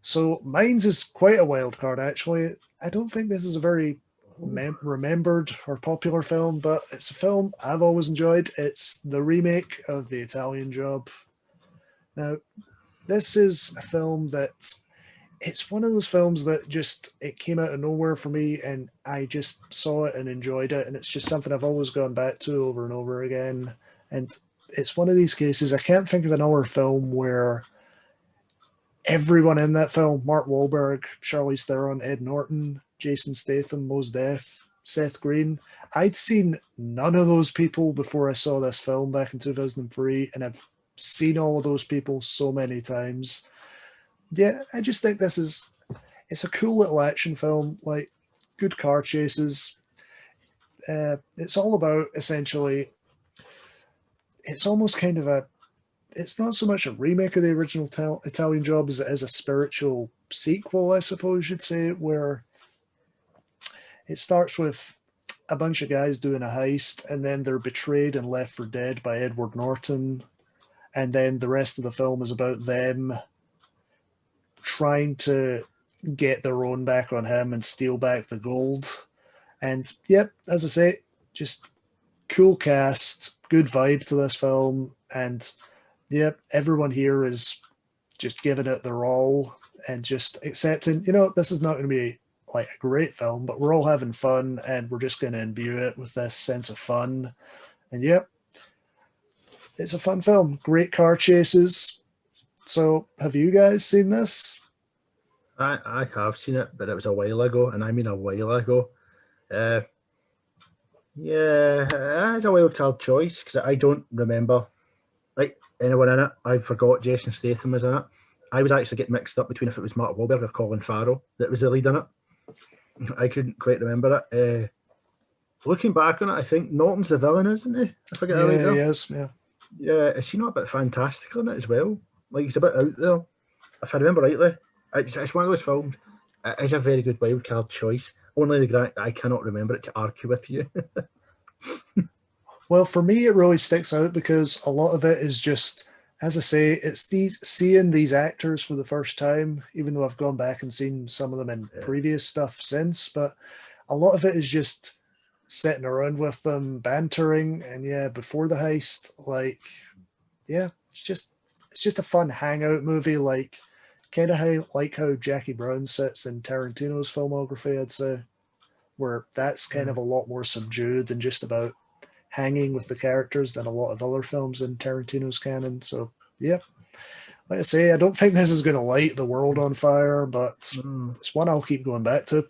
So mine's is quite a wild card, actually. I don't think this is a very remembered or popular film, but it's a film I've always enjoyed. It's the remake of The Italian Job. Now, this is a film that it's one of those films that just, it came out of nowhere for me and I just saw it and enjoyed it. And it's just something I've always gone back to over and over again. And it's one of these cases, I can't think of another film where everyone in that film, Mark Wahlberg, Charlize Theron, Ed Norton, Jason Statham, Mos Def, Seth Green. I'd seen none of those people before I saw this film back in 2003, and I've seen all of those people so many times. Yeah, I just think it's a cool little action film, like good car chases. It's all about, essentially, it's almost kind of it's not so much a remake of the original Italian Job as it is a spiritual sequel, I suppose you'd say, where it starts with a bunch of guys doing a heist and then they're betrayed and left for dead by Edward Norton. And then the rest of the film is about them trying to get their own back on him and steal back the gold. And yep, as I say, just cool cast, good vibe to this film. And yep, everyone here is just giving it their all and just accepting, this is not going to be like a great film, but we're all having fun and we're just going to imbue it with this sense of fun. And yep, it's a fun film. Great car chases. So have you guys seen this? I have seen it, but it was a while ago, and I mean a while ago. Yeah, it's a wild card choice because I don't remember like anyone in it. I forgot Jason Statham was in it. I was actually getting mixed up between if it was Mark Wahlberg or Colin Farrell that was the lead in it. I couldn't quite remember it. Looking back on it, I think Norton's the villain, isn't he? I forget how he is. Yeah. Yeah, is he not a bit fantastical in it as well? Like he's a bit out there. If I remember rightly, it's one of those films. It is a very good wild card choice. Only the fact I cannot remember it to argue with you. Well, for me, it really sticks out because a lot of it is just, as I say, it's seeing these actors for the first time, even though I've gone back and seen some of them in previous stuff since, but a lot of it is just sitting around with them, bantering, and yeah, before the heist, like, yeah, it's just a fun hangout movie, like kind of how Jackie Brown sits in Tarantino's filmography, I'd say, where that's kind of a lot more subdued and just about hanging with the characters than a lot of other films in Tarantino's canon. So yeah, like I say, I don't think this is going to light the world on fire, but it's one I'll keep going back to.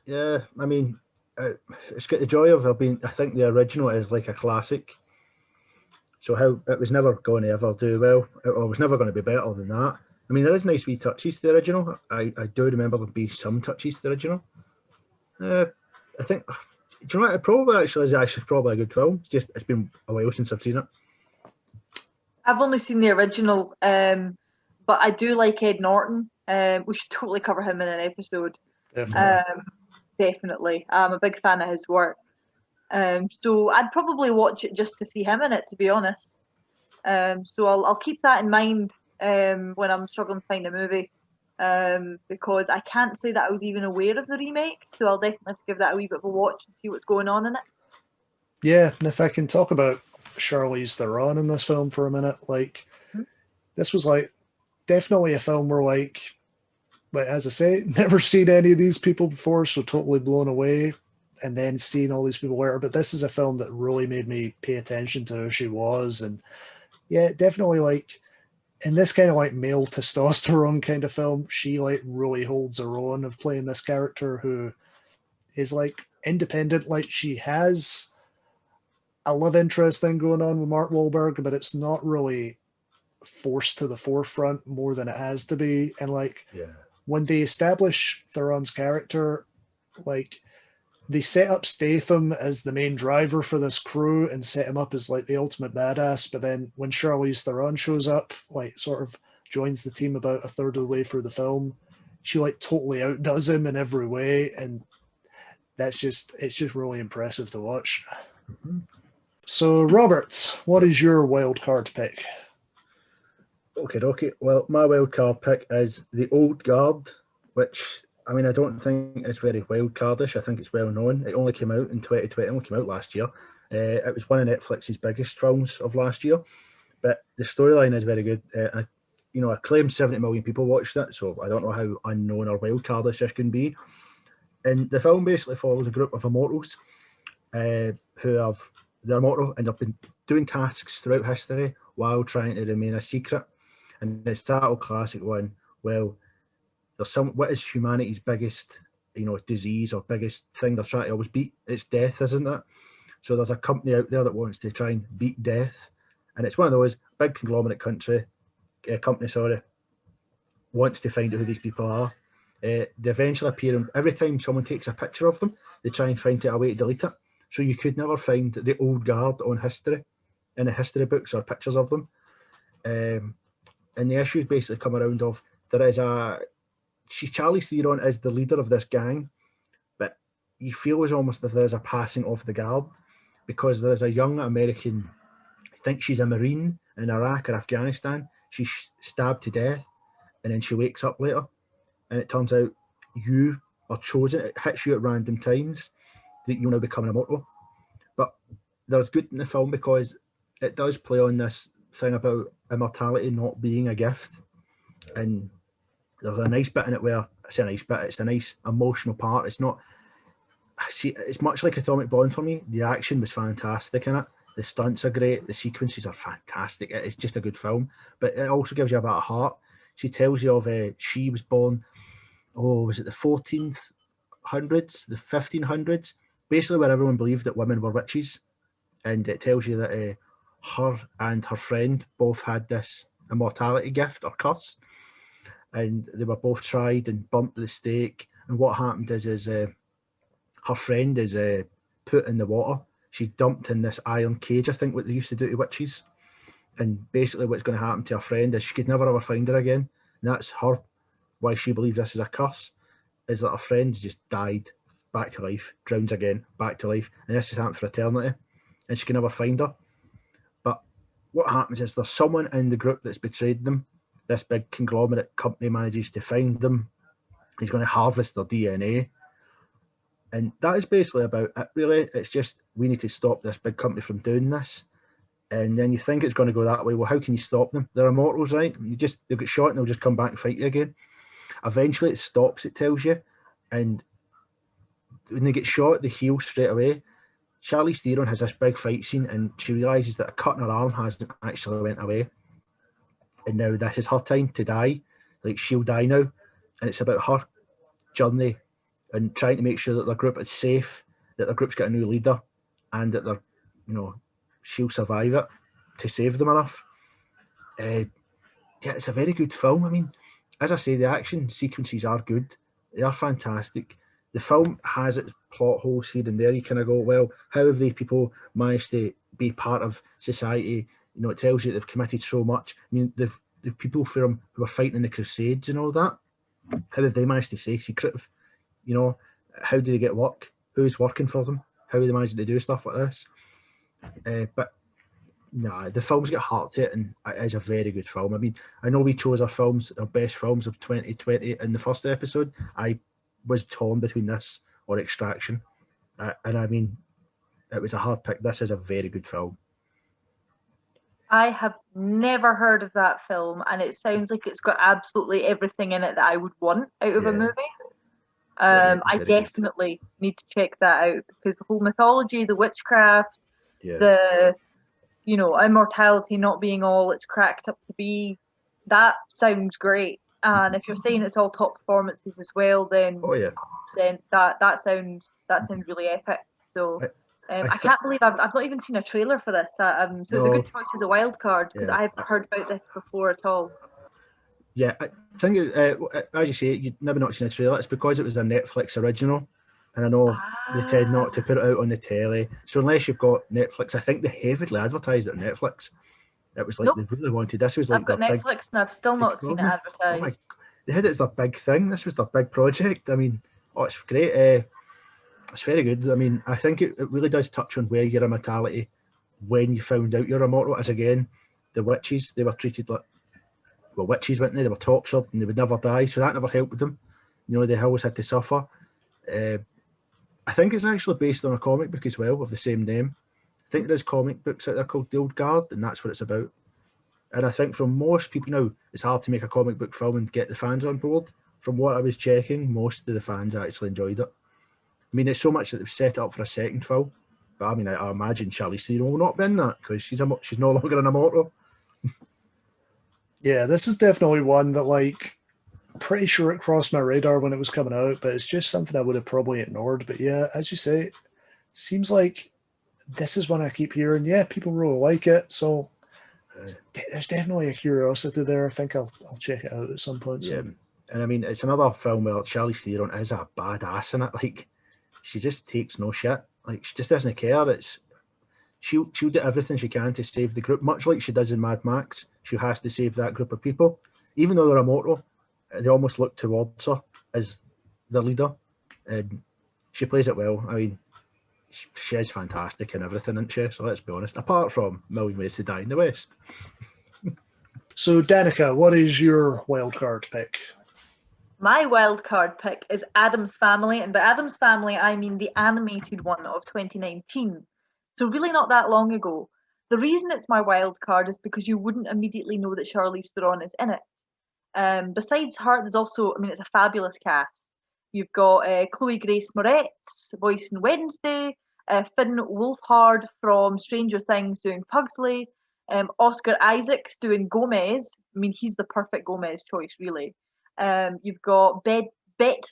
Yeah, I mean, it's got the joy of being, I think the original is like a classic. So how it was never going to ever do well, or it was never going to be better than that. I mean, there is nice wee touches to the original. I do remember there being some touches to the original. I think, do you know what? It probably is probably a good film. It's been a while since I've seen it. I've only seen the original, but I do like Ed Norton. We should totally cover him in an episode. Definitely. I'm a big fan of his work. So I'd probably watch it just to see him in it, to be honest. So I'll keep that in mind when I'm struggling to find a movie, because I can't say that I was even aware of the remake. So I'll definitely have to give that a wee bit of a watch and see what's going on in it. Yeah, and if I can talk about Charlize Theron in this film for a minute, like this was like definitely a film where like as I say, never seen any of these people before, so totally blown away. And then seeing all these people later, but this is a film that really made me pay attention to who she was, and yeah, definitely like in this kind of like male testosterone kind of film, she like really holds her own of playing this character who is like independent. Like she has a love interest thing going on with Mark Wahlberg, but it's not really forced to the forefront more than it has to be. And like when they establish Theron's character, like they set up Statham as the main driver for this crew and set him up as like the ultimate badass. But then when Charlize Theron shows up, like sort of joins the team about a third of the way through the film. She like totally outdoes him in every way, and it's just really impressive to watch. Mm-hmm. So, Robert, what is your wild card pick? Okay. Well, my wild card pick is The Old Guard, which, I mean, I don't think it's very wild cardish. I think it's well known. It only came out in 2020. It only came out last year. It was one of Netflix's biggest films of last year, but the storyline is very good. I claim 70 million people watched it, so I don't know how unknown or wild cardish this can be. And the film basically follows a group of immortals they're immortal and have been doing tasks throughout history while trying to remain a secret. And it's that old classic one. Well, what is humanity's biggest, disease or biggest thing they're trying to always beat? It's death, isn't it? So there's a company out there that wants to try and beat death, and it's one of those big conglomerate company wants to find out who these people are. They eventually appear, and every time someone takes a picture of them, they try and find a way to delete it. So you could never find the old guard on history in the history books or pictures of them. And the issues basically come around of Charlize Theron is the leader of this gang, but you feel as almost if there's a passing of the guard, because there's a young American, I think she's a Marine in Iraq or Afghanistan. She's stabbed to death, and then she wakes up later, and it turns out you are chosen. It hits you at random times that you now become an immortal. But there's good in the film because it does play on this thing about immortality not being a gift, and there's a nice bit in it where it's a nice emotional part. It's much like Atomic Blonde for me. The action was fantastic in it. The stunts are great. The sequences are fantastic. It's just a good film. But it also gives you a bit of heart. She tells you of she was born, was it the 1400s, the 1500s? Basically where everyone believed that women were witches. And it tells you that her and her friend both had this immortality gift or curse. And they were both tried and burnt to the stake. And what happened is her friend is put in the water. She's dumped in this iron cage, I think what they used to do to witches. And basically what's going to happen to her friend is she could never ever find her again. And that's why she believes this is a curse, is that her friend's just died, back to life, drowns again, back to life. And this has happened for eternity. And she can never find her. But what happens is there's someone in the group that's betrayed them. This big conglomerate company manages to find them. He's going to harvest their DNA. And that is basically about it, really. It's just, we need to stop this big company from doing this. And then you think it's going to go that way. Well, how can you stop them? They're immortals, right? They'll get shot and they'll just come back and fight you again. Eventually it stops, it tells you. And when they get shot, they heal straight away. Charlize Theron has this big fight scene and she realises that a cut in her arm hasn't actually went away. And now this is her time to die. Like, she'll die now. And it's about her journey and trying to make sure that their group is safe, that their group's got a new leader, and that they're, she'll survive it to save them enough. It's a very good film. I mean, as I say, the action sequences are good. They are fantastic. The film has its plot holes here and there. You kind of go, well, how have these people managed to be part of society? It tells you they've committed so much. I mean, the people who were fighting in the Crusades and all that, how have they managed to stay secretive? How do they get work? Who's working for them? How are they managing to do stuff like this? But the film's got heart to it, and it is a very good film. I mean, I know we chose our best films of 2020 in the first episode. I was torn between this or Extraction, and I mean, it was a hard pick. This is a very good film. I have never heard of that film, and it sounds like it's got absolutely everything in it that I would want out of a movie. I definitely need to check that out, because the whole mythology, the witchcraft, the immortality not being all it's cracked up to be, that sounds great. And if you're saying it's all top performances as well, then that sounds really epic. So I can't believe I've not even seen a trailer for this. So it's a good choice as a wild card, because I haven't heard about this before at all. Yeah, I think, as you say, you've never not seen a trailer. It's because it was a Netflix original, and I know they tend not to put it out on the telly. So unless you've got Netflix, I think they heavily advertised it on Netflix. It was like Nope. they really wanted. This was like I've got their big Netflix and I've still not seen it problem. Oh my! advertised. They had it as their big thing. This was their big project. I mean, oh, it's great. It's very good. I mean, I think it really does touch on where your immortality when you found out you're immortal. As again, the witches, they were treated like, well, witches, weren't they? They were tortured and they would never die, so that never helped them. You know, they always had to suffer. I think it's actually based on a comic book as well of the same name. I think there's comic books out there called The Old Guard, and that's what it's about. And I think for most people now, it's hard to make a comic book film and get the fans on board. From what I was checking, most of the fans actually enjoyed it. I mean, it's so much that they've set it up for a second film. But I mean, I imagine Charlize Theron will not be in that because she's no longer an immortal. Yeah, this is definitely one that, like, pretty sure it crossed my radar when it was coming out, but it's just something I would have probably ignored. But yeah, as you say, seems like this is one I keep hearing. Yeah, people really like it, so there's definitely a curiosity there. I think I'll check it out at some point. Yeah, and I mean, it's another film where Charlize Theron is a badass in it. Like, she just takes no shit. Like, she just doesn't care. She'll do everything she can to save the group, much like she does in Mad Max. She has to save that group of people, even though they're immortal. They almost look towards her as the leader, and she plays it well. I mean, she is fantastic in everything, isn't she? So let's be honest. Apart from Million Ways to Die in the West. So, Danica, what is your wild card pick? My wild card pick is Addams Family, and by Addams Family I mean the animated one of 2019. So really not that long ago. The reason it's my wild card is because you wouldn't immediately know that Charlize Theron is in it. Besides her, there's also, I mean, it's a fabulous cast. You've got Chloe Grace Moretz voicing Wednesday, Finn Wolfhard from Stranger Things doing Pugsley, Oscar Isaacs doing Gomez. I mean, he's the perfect Gomez choice, really. You've got Bette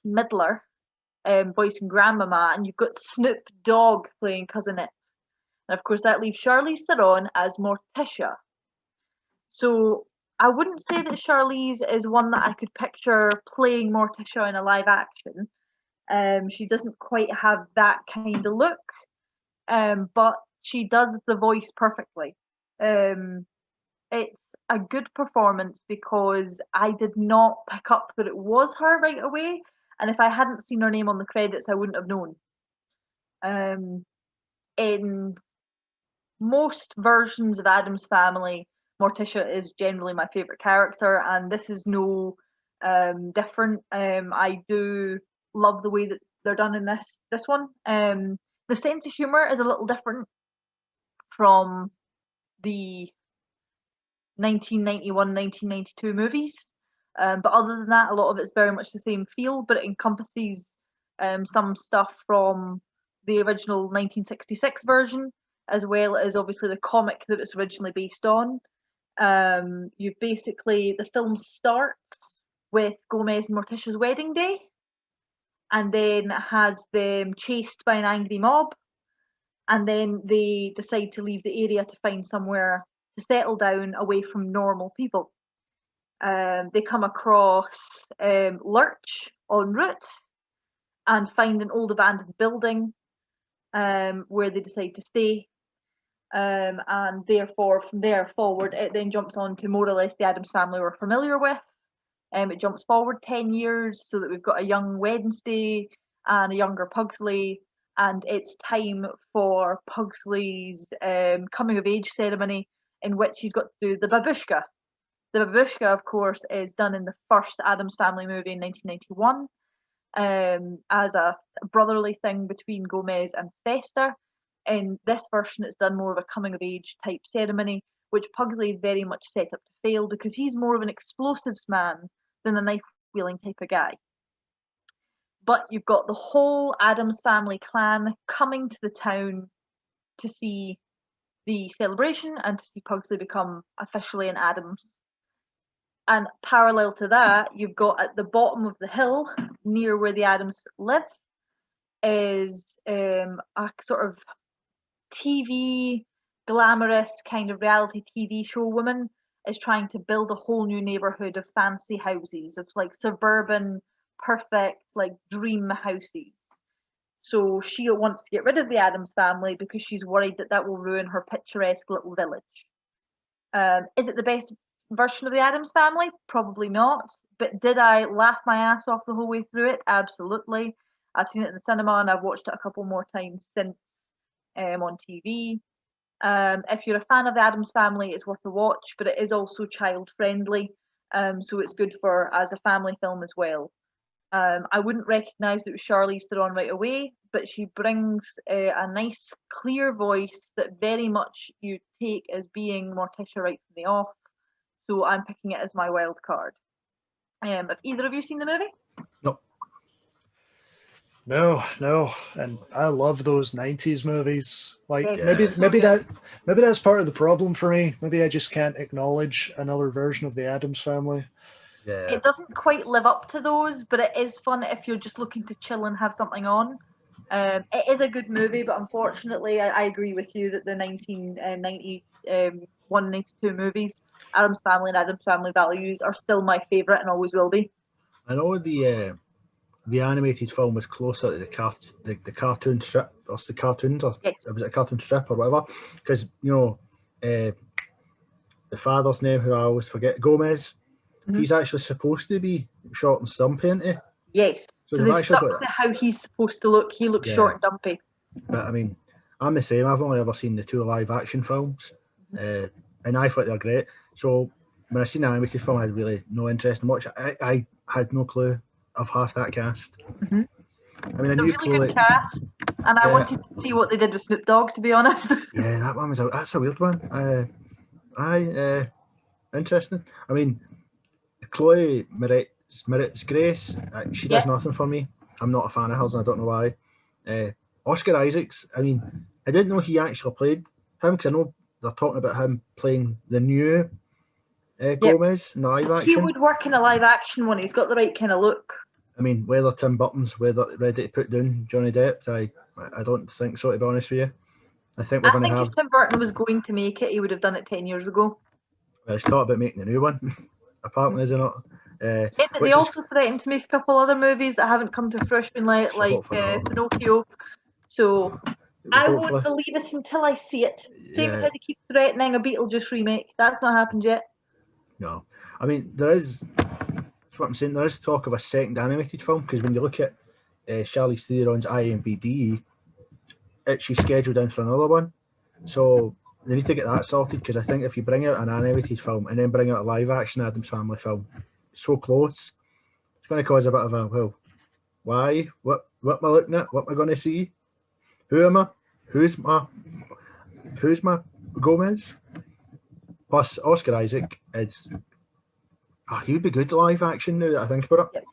Midler voicing Grandmama, and you've got Snoop Dogg playing Cousin It. And of course, that leaves Charlize Theron as Morticia. So I wouldn't say that Charlize is one that I could picture playing Morticia in a live action. She doesn't quite have that kind of look, but she does the voice perfectly. It's a good performance because I did not pick up that it was her right away, and if I hadn't seen her name on the credits, I wouldn't have known. In most versions of Addams Family, Morticia is generally my favourite character, and this is no different. I do love the way that they're done in this one. The sense of humour is a little different from the 1991-1992 movies, but other than that, a lot of it's very much the same feel, but it encompasses some stuff from the original 1966 version, as well as obviously the comic that it's originally based on. You've basically, the film starts with Gomez and Morticia's wedding day, and then has them chased by an angry mob, and then they decide to leave the area to find somewhere to settle down away from normal people. They come across Lurch en route and find an old abandoned building where they decide to stay. And therefore, from there forward, it then jumps on to more or less the Addams Family we're familiar with. It jumps forward 10 years so that we've got a young Wednesday and a younger Pugsley, and it's time for Pugsley's coming of age ceremony, in which he's got to do the babushka. The babushka, of course, is done in the first Addams Family movie in 1991 as a brotherly thing between Gomez and Fester. In this version, it's done more of a coming of age type ceremony, which Pugsley is very much set up to fail because he's more of an explosives man than a knife wielding type of guy. But you've got the whole Addams Family clan coming to the town to see the celebration and to see Pugsley become officially an Addams. And parallel to that, you've got at the bottom of the hill, near where the Addams live, is a sort of TV, glamorous kind of reality TV show woman is trying to build a whole new neighborhood of fancy houses, of like suburban, perfect, like dream houses. So she wants to get rid of the Addams Family because she's worried that that will ruin her picturesque little village. Is it the best version of the Addams Family? Probably not. But did I laugh my ass off the whole way through it? Absolutely. I've seen it in the cinema and I've watched it a couple more times since on TV. If you're a fan of the Addams Family, it's worth a watch, but it is also child friendly, so it's good for as a family film as well. I wouldn't recognise that it was Charlize Theron right away, but she brings a nice, clear voice that very much you take as being Morticia right from the off. So I'm picking it as my wild card. Have either of you seen the movie? No, and I love those '90s movies. Like Yes. maybe that's part of the problem for me. Maybe I just can't acknowledge another version of the Addams Family. Yeah. It doesn't quite live up to those, but it is fun if you're just looking to chill and have something on. It is a good movie, but unfortunately, I agree with you that the 1991, 92 movies, Addams Family and Addams Family Values, are still my favourite and always will be. I know the animated film was closer to the cartoon strip, or the cartoons, or Yes. was it a cartoon strip or whatever? Because the father's name, who I always forget, Gomez. Mhm. He's actually supposed to be short and stumpy, isn't he? Yes. So So they've they've actually stuck got- to how he's supposed to look. He looks Yeah. short and dumpy. But I mean, I'm the same. I've only ever seen the 2 live action films, and I thought they're great. So when I seen the animated film, I had really no interest in watching. I had no clue of half that cast. Mhm. I mean, I It's a knew really Chloe. good cast, and I Yeah. wanted to see what they did with Snoop Dogg, to be honest. Yeah, that one was that's a weird one. Interesting. I mean, Chloe Moretz Grace, she does Yeah. nothing for me. I'm not a fan of hers, and I don't know why. Oscar Isaacs, I mean, I didn't know he actually played him, because I know they're talking about him playing the new Gomez in the live He action. would work in a live action one. He's got the right kind of look. I mean, whether Tim Burton's ready to put down Johnny Depp, I don't think so, to be honest with you. I think we're I going to think have. if Tim Burton was going to make it, he would have done it 10 years ago. It's thought about making a new one, apparently, is it not? Yeah, but Which they is- also threatened to make a couple other movies that haven't come to fruition, like So hopefully not. Pinocchio. So I Hopefully. won't believe it until I see it. Same as Yeah. how they keep threatening a Beetlejuice remake. That's not happened yet. No, I mean that's what I'm saying. There is talk of a second animated film, because when you look at Charlize Theron's IMDb, she's scheduled in for another one. So they need to get that sorted, because I think if you bring out an animated film and then bring out a live action Addams Family film, so close, it's going to cause a bit of a why? What am I looking at? What am I going to see? Who am I? Who's my Gomez? Plus, Oscar Isaac is. He would be good live action now that I think about it.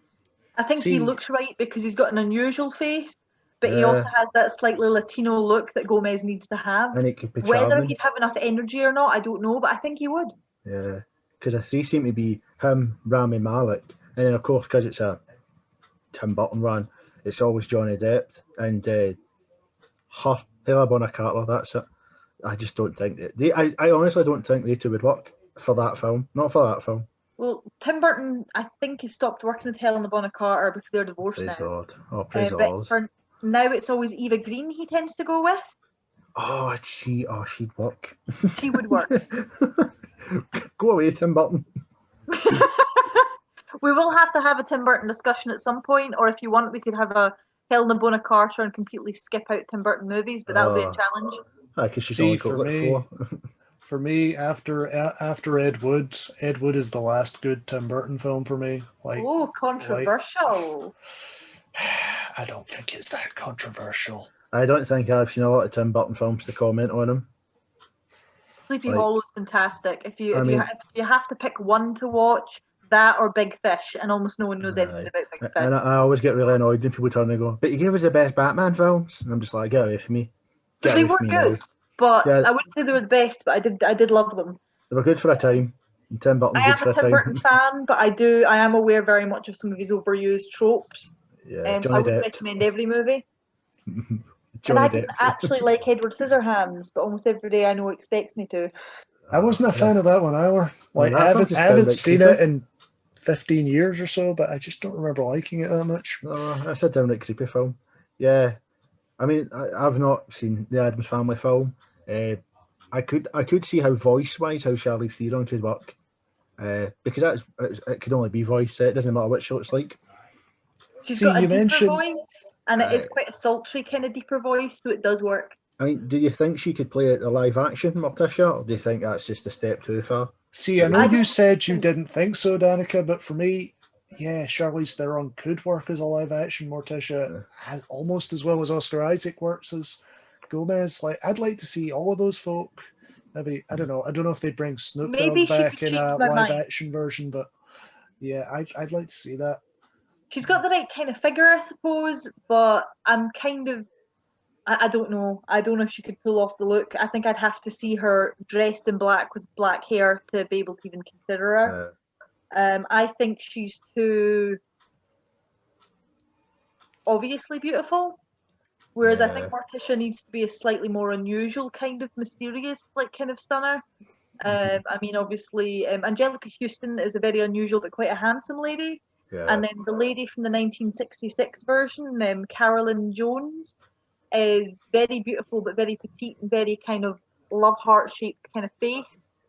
I think See- he looks right because he's got an unusual face, but he Yeah. also has that slightly Latino look that Gomez needs to have. And it could be Whether charming. he'd have enough energy or not, I don't know, but I think he would. Yeah, because the 3 seem to be him, Rami Malek, and then of course, because it's a Tim Burton run, it's always Johnny Depp and Helena Bonham Carter. That's it. I just don't think that I honestly don't think they two would work for that film. Not for that film. Well, Tim Burton, I think he stopped working with Helena Bonham Carter because they're divorced Praise the now. Lord. Oh, praise the But Lord. for now, it's always Eva Green he tends to go with. Oh, she'd work. She would work. Go away, Tim Burton. We will have to have a Tim Burton discussion at some point, or if you want, we could have a Helena Bonham Carter and completely skip out Tim Burton movies, but that would be a challenge. Because she's See, only got for like me- 4. For me, after Ed Wood is the last good Tim Burton film for me. Like, Oh, controversial. I don't think it's that controversial. I don't think I've seen a lot of Tim Burton films to comment on him. Sleepy Like- Hollow's fantastic. If you I mean- if you have to pick one to watch, that or Big Fish, and almost no one knows anything about Big Fish. And I always get really annoyed when people turn and go, "But you gave us the best Batman films," and I'm just like, "Get away from me." Get They away were from me now. good, but Yeah. I wouldn't say they were the best. But I did love them. They were good for a time. And Tim Burton's I good am for a a Tim time. Burton fan, but I am aware very much of some of his overused tropes. Yeah, So I Johnny wouldn't Depp. recommend every movie. And Johnny I Depp. didn't actually like Edward Scissorhands, but almost every day I know expects me to. I wasn't a fan of that one either. Like, that I film haven't, just I haven't sounded seen creepy. it in 15 years or so, but I just don't remember liking it that much. No, that's a downright creepy film. Yeah, I mean, I've not seen the Addams Family film. I could see how voice-wise, how Charlize Theron could work. Because it could only be voice. It doesn't matter what show it's like. She's See, got a you deeper mentioned- voice, and it is quite a sultry kind of deeper voice, so it does work. I mean, do you think she could play the live action Morticia, or do you think that's just a step too far? See, I know you said you didn't think so, Danica, but for me, yeah, Charlize Theron could work as a live action Morticia almost as well as Oscar Isaac works as Gomez. Like, I'd like to see all of those folk. Maybe I don't know if they bring Snoop Dogg back in a live action version, but yeah, I'd like to see that. She's got the right kind of figure, I suppose, but I'm kind of, I don't know. I don't know if she could pull off the look. I think I'd have to see her dressed in black with black hair to be able to even consider her. I think she's too obviously beautiful, whereas I think Morticia needs to be a slightly more unusual kind of mysterious, like kind of stunner. I mean, obviously, Angelica Houston is a very unusual but quite a handsome lady. Yeah. And then the lady from the 1966 version, Carolyn Jones, is very beautiful but very petite and very kind of love heart shaped kind of face.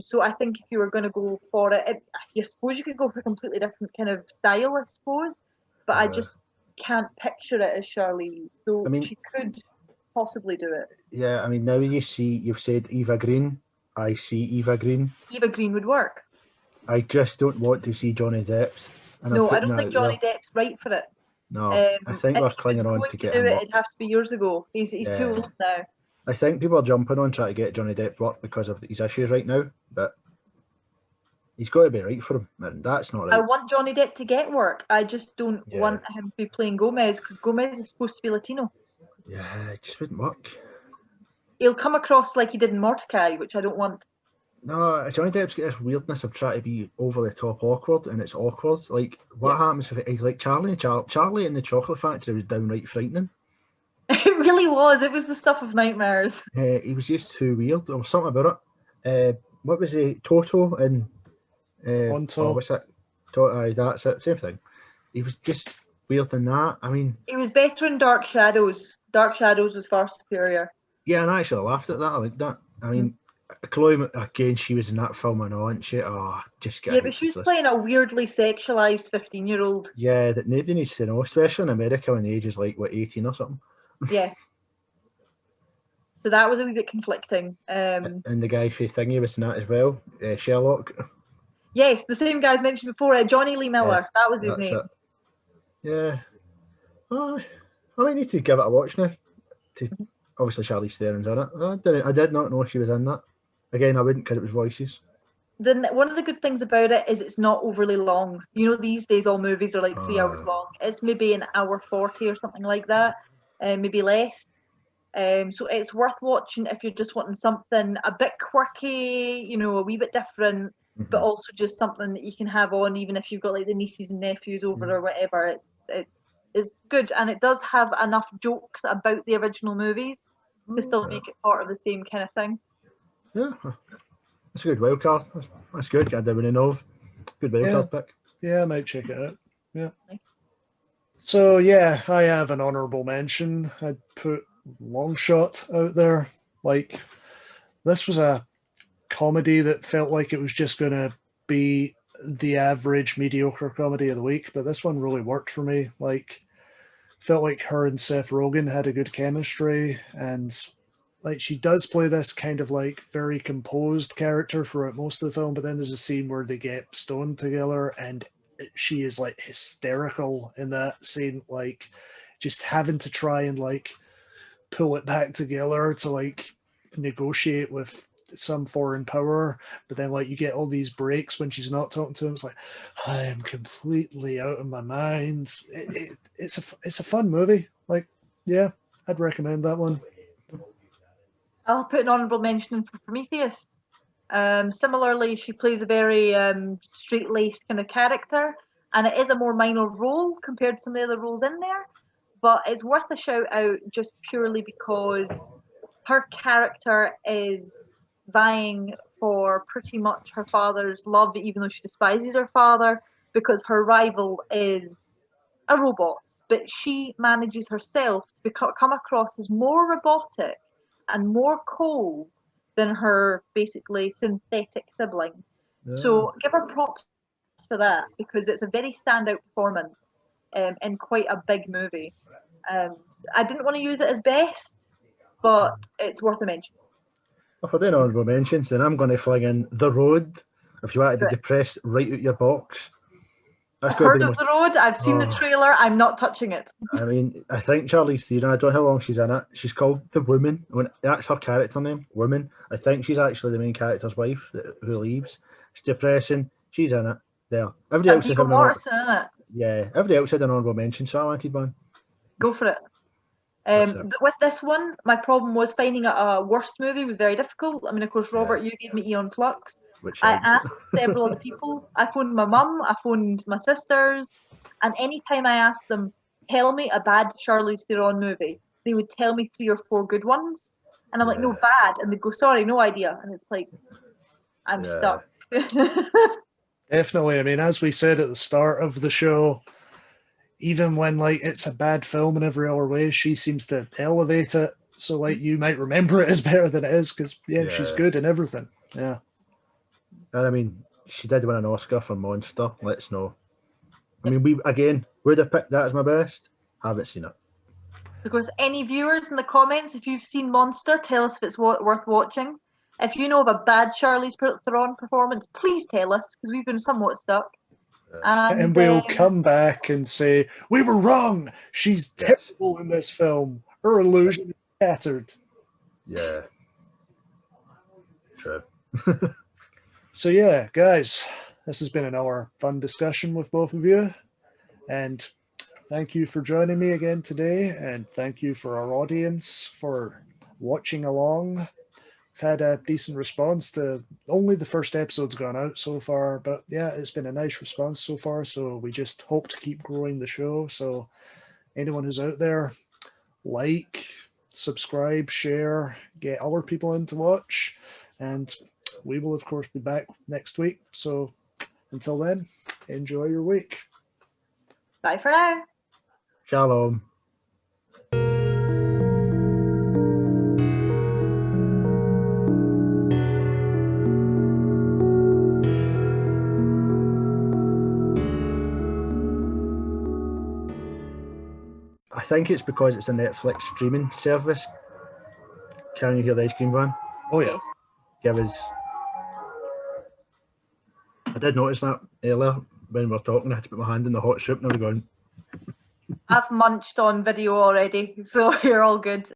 So I think if you were going to go for it, I suppose you could go for a completely different kind of style, I suppose. But I just can't picture it as Charlize. So I mean, she could possibly do it. Yeah, I mean, now you've said Eva Green. I see Eva Green. Eva Green would work. I just don't want to see Johnny Depp. No, I don't think Johnny Depp's right for it. No, I think we're clinging on to get him. It'd have to be years ago. He's too old now. I think people are jumping on trying to get Johnny Depp work because of his issues right now, but he's got to be right for him, and that's not right. I want Johnny Depp to get work. I just don't want him to be playing Gomez, because Gomez is supposed to be Latino. Yeah, it just wouldn't work. He'll come across like he did in Mordecai, which I don't want. No, Johnny Depp's got this weirdness of trying to be over the top awkward, and it's awkward. Like, what happens if he's like Charlie? Charlie in the Chocolate Factory was downright frightening. It really was. It was the stuff of nightmares. He was just too weird. There was something about it. What was he? Toto and what's it? Toto, that's it. Same thing. He was just weird than that. I mean, he was better in Dark Shadows. Dark Shadows was far superior. Yeah, and I actually laughed at that. I liked that. I mean, Chloe, again, she was in that film and all, and she, just get. Yeah, but she was playing a weirdly sexualized 15-year-old. Yeah, that nobody needs to know, especially in America when the age is like, 18 or something. Yeah. So that was a wee bit conflicting. And the guy for Thingy was in that as well, Sherlock. Yes, the same guy I mentioned before, Johnny Lee Miller. That was his name. It. Yeah. I might need to give it a watch now. Obviously, Charlize Theron's in it. I did not know she was in that. Again, I wouldn't because it was voices. Then one of the good things about it is it's not overly long. You know, these days all movies are like 3 hours long. It's maybe an hour 40 or something like that, maybe less. So it's worth watching if you're just wanting something a bit quirky, you know, a wee bit different, but also just something that you can have on even if you've got like the nieces and nephews over or whatever. It's good, and it does have enough jokes about the original movies to still make it part of the same kind of thing. Yeah, that's a good wild card. That's good. I didn't know of. Good wild card pick. Yeah, I might check it out. Yeah. Nice. So yeah, I have an honourable mention. I'd put Long Shot out there. Like, this was a comedy that felt like it was just going to be the average mediocre comedy of the week, but this one really worked for me. Like, felt like her and Seth Rogen had a good chemistry, and like she does play this kind of like very composed character throughout most of the film, but then there's a scene where they get stoned together and she is like hysterical in that scene, like just having to try and like pull it back together to like negotiate with some foreign power, but then like you get all these breaks when she's not talking to him. It's like, I am completely out of my mind. It's a fun movie. Like, yeah, I'd recommend that one. I'll put an honourable mention in for Prometheus. Similarly, she plays a very straight-laced kind of character, and it is a more minor role compared to some of the other roles in there, but it's worth a shout out just purely because her character is vying for pretty much her father's love, even though she despises her father, because her rival is a robot, but she manages herself to come across as more robotic and more cold than her basically synthetic sibling. So give her props for that, because it's a very standout performance in quite a big movie. I didn't want to use it as best, but it's worth a mention. If we're doing honourable mentions, then I'm going to flag in The Road. If you want to be depressed, right out your box. I've heard of The Road. I've seen the trailer. I'm not touching it. I mean, I think Charlize Theron, I don't know how long she's in it. She's called The Woman. That's her character name, Woman. I think she's actually the main character's wife who leaves. It's depressing. She's in it. There. Everybody else Viggo Mortensen in it. Yeah, everybody else had an honourable mention, so I wanted one. Go for it. With this one, my problem was finding a worst movie was very difficult. I mean, of course, Robert, you gave me Aeon Flux. I asked several other people. I phoned my mum, I phoned my sisters, and anytime I asked them, tell me a bad Charlize Theron movie, they would tell me 3 or 4 good ones. And I'm like, no, bad. And they'd go, sorry, no idea. And it's like, I'm stuck. Definitely. I mean, as we said at the start of the show, even when like it's a bad film in every other way, she seems to elevate it. So like you might remember it as better than it is, because she's good in everything. Yeah. And I mean, she did win an Oscar for Monster. Let's know. I mean, would have picked that as my best. Haven't seen it. Because any viewers in the comments, if you've seen Monster, tell us if it's worth watching. If you know of a bad Charlize Theron performance, please tell us, because we've been somewhat stuck. And we'll come back and say, we were wrong. She's terrible in this film. Her illusion is shattered. Yeah. True. So yeah, guys, this has been another fun discussion with both of you. And thank you for joining me again today. And thank you for our audience for watching along. Had a decent response to only the first episode's gone out so far, but yeah, it's been a nice response so far, so we just hope to keep growing the show. So anyone who's out there, like, subscribe, share, get other people in to watch, and we will of course be back next week. So until then, enjoy your week. Bye for now. Shalom. I think it's because it's a Netflix streaming service. Can you hear the ice cream van? Oh yeah. I did notice that earlier when we were talking. I had to put my hand in the hot soup and I was going. I've munched on video already, so you're all good.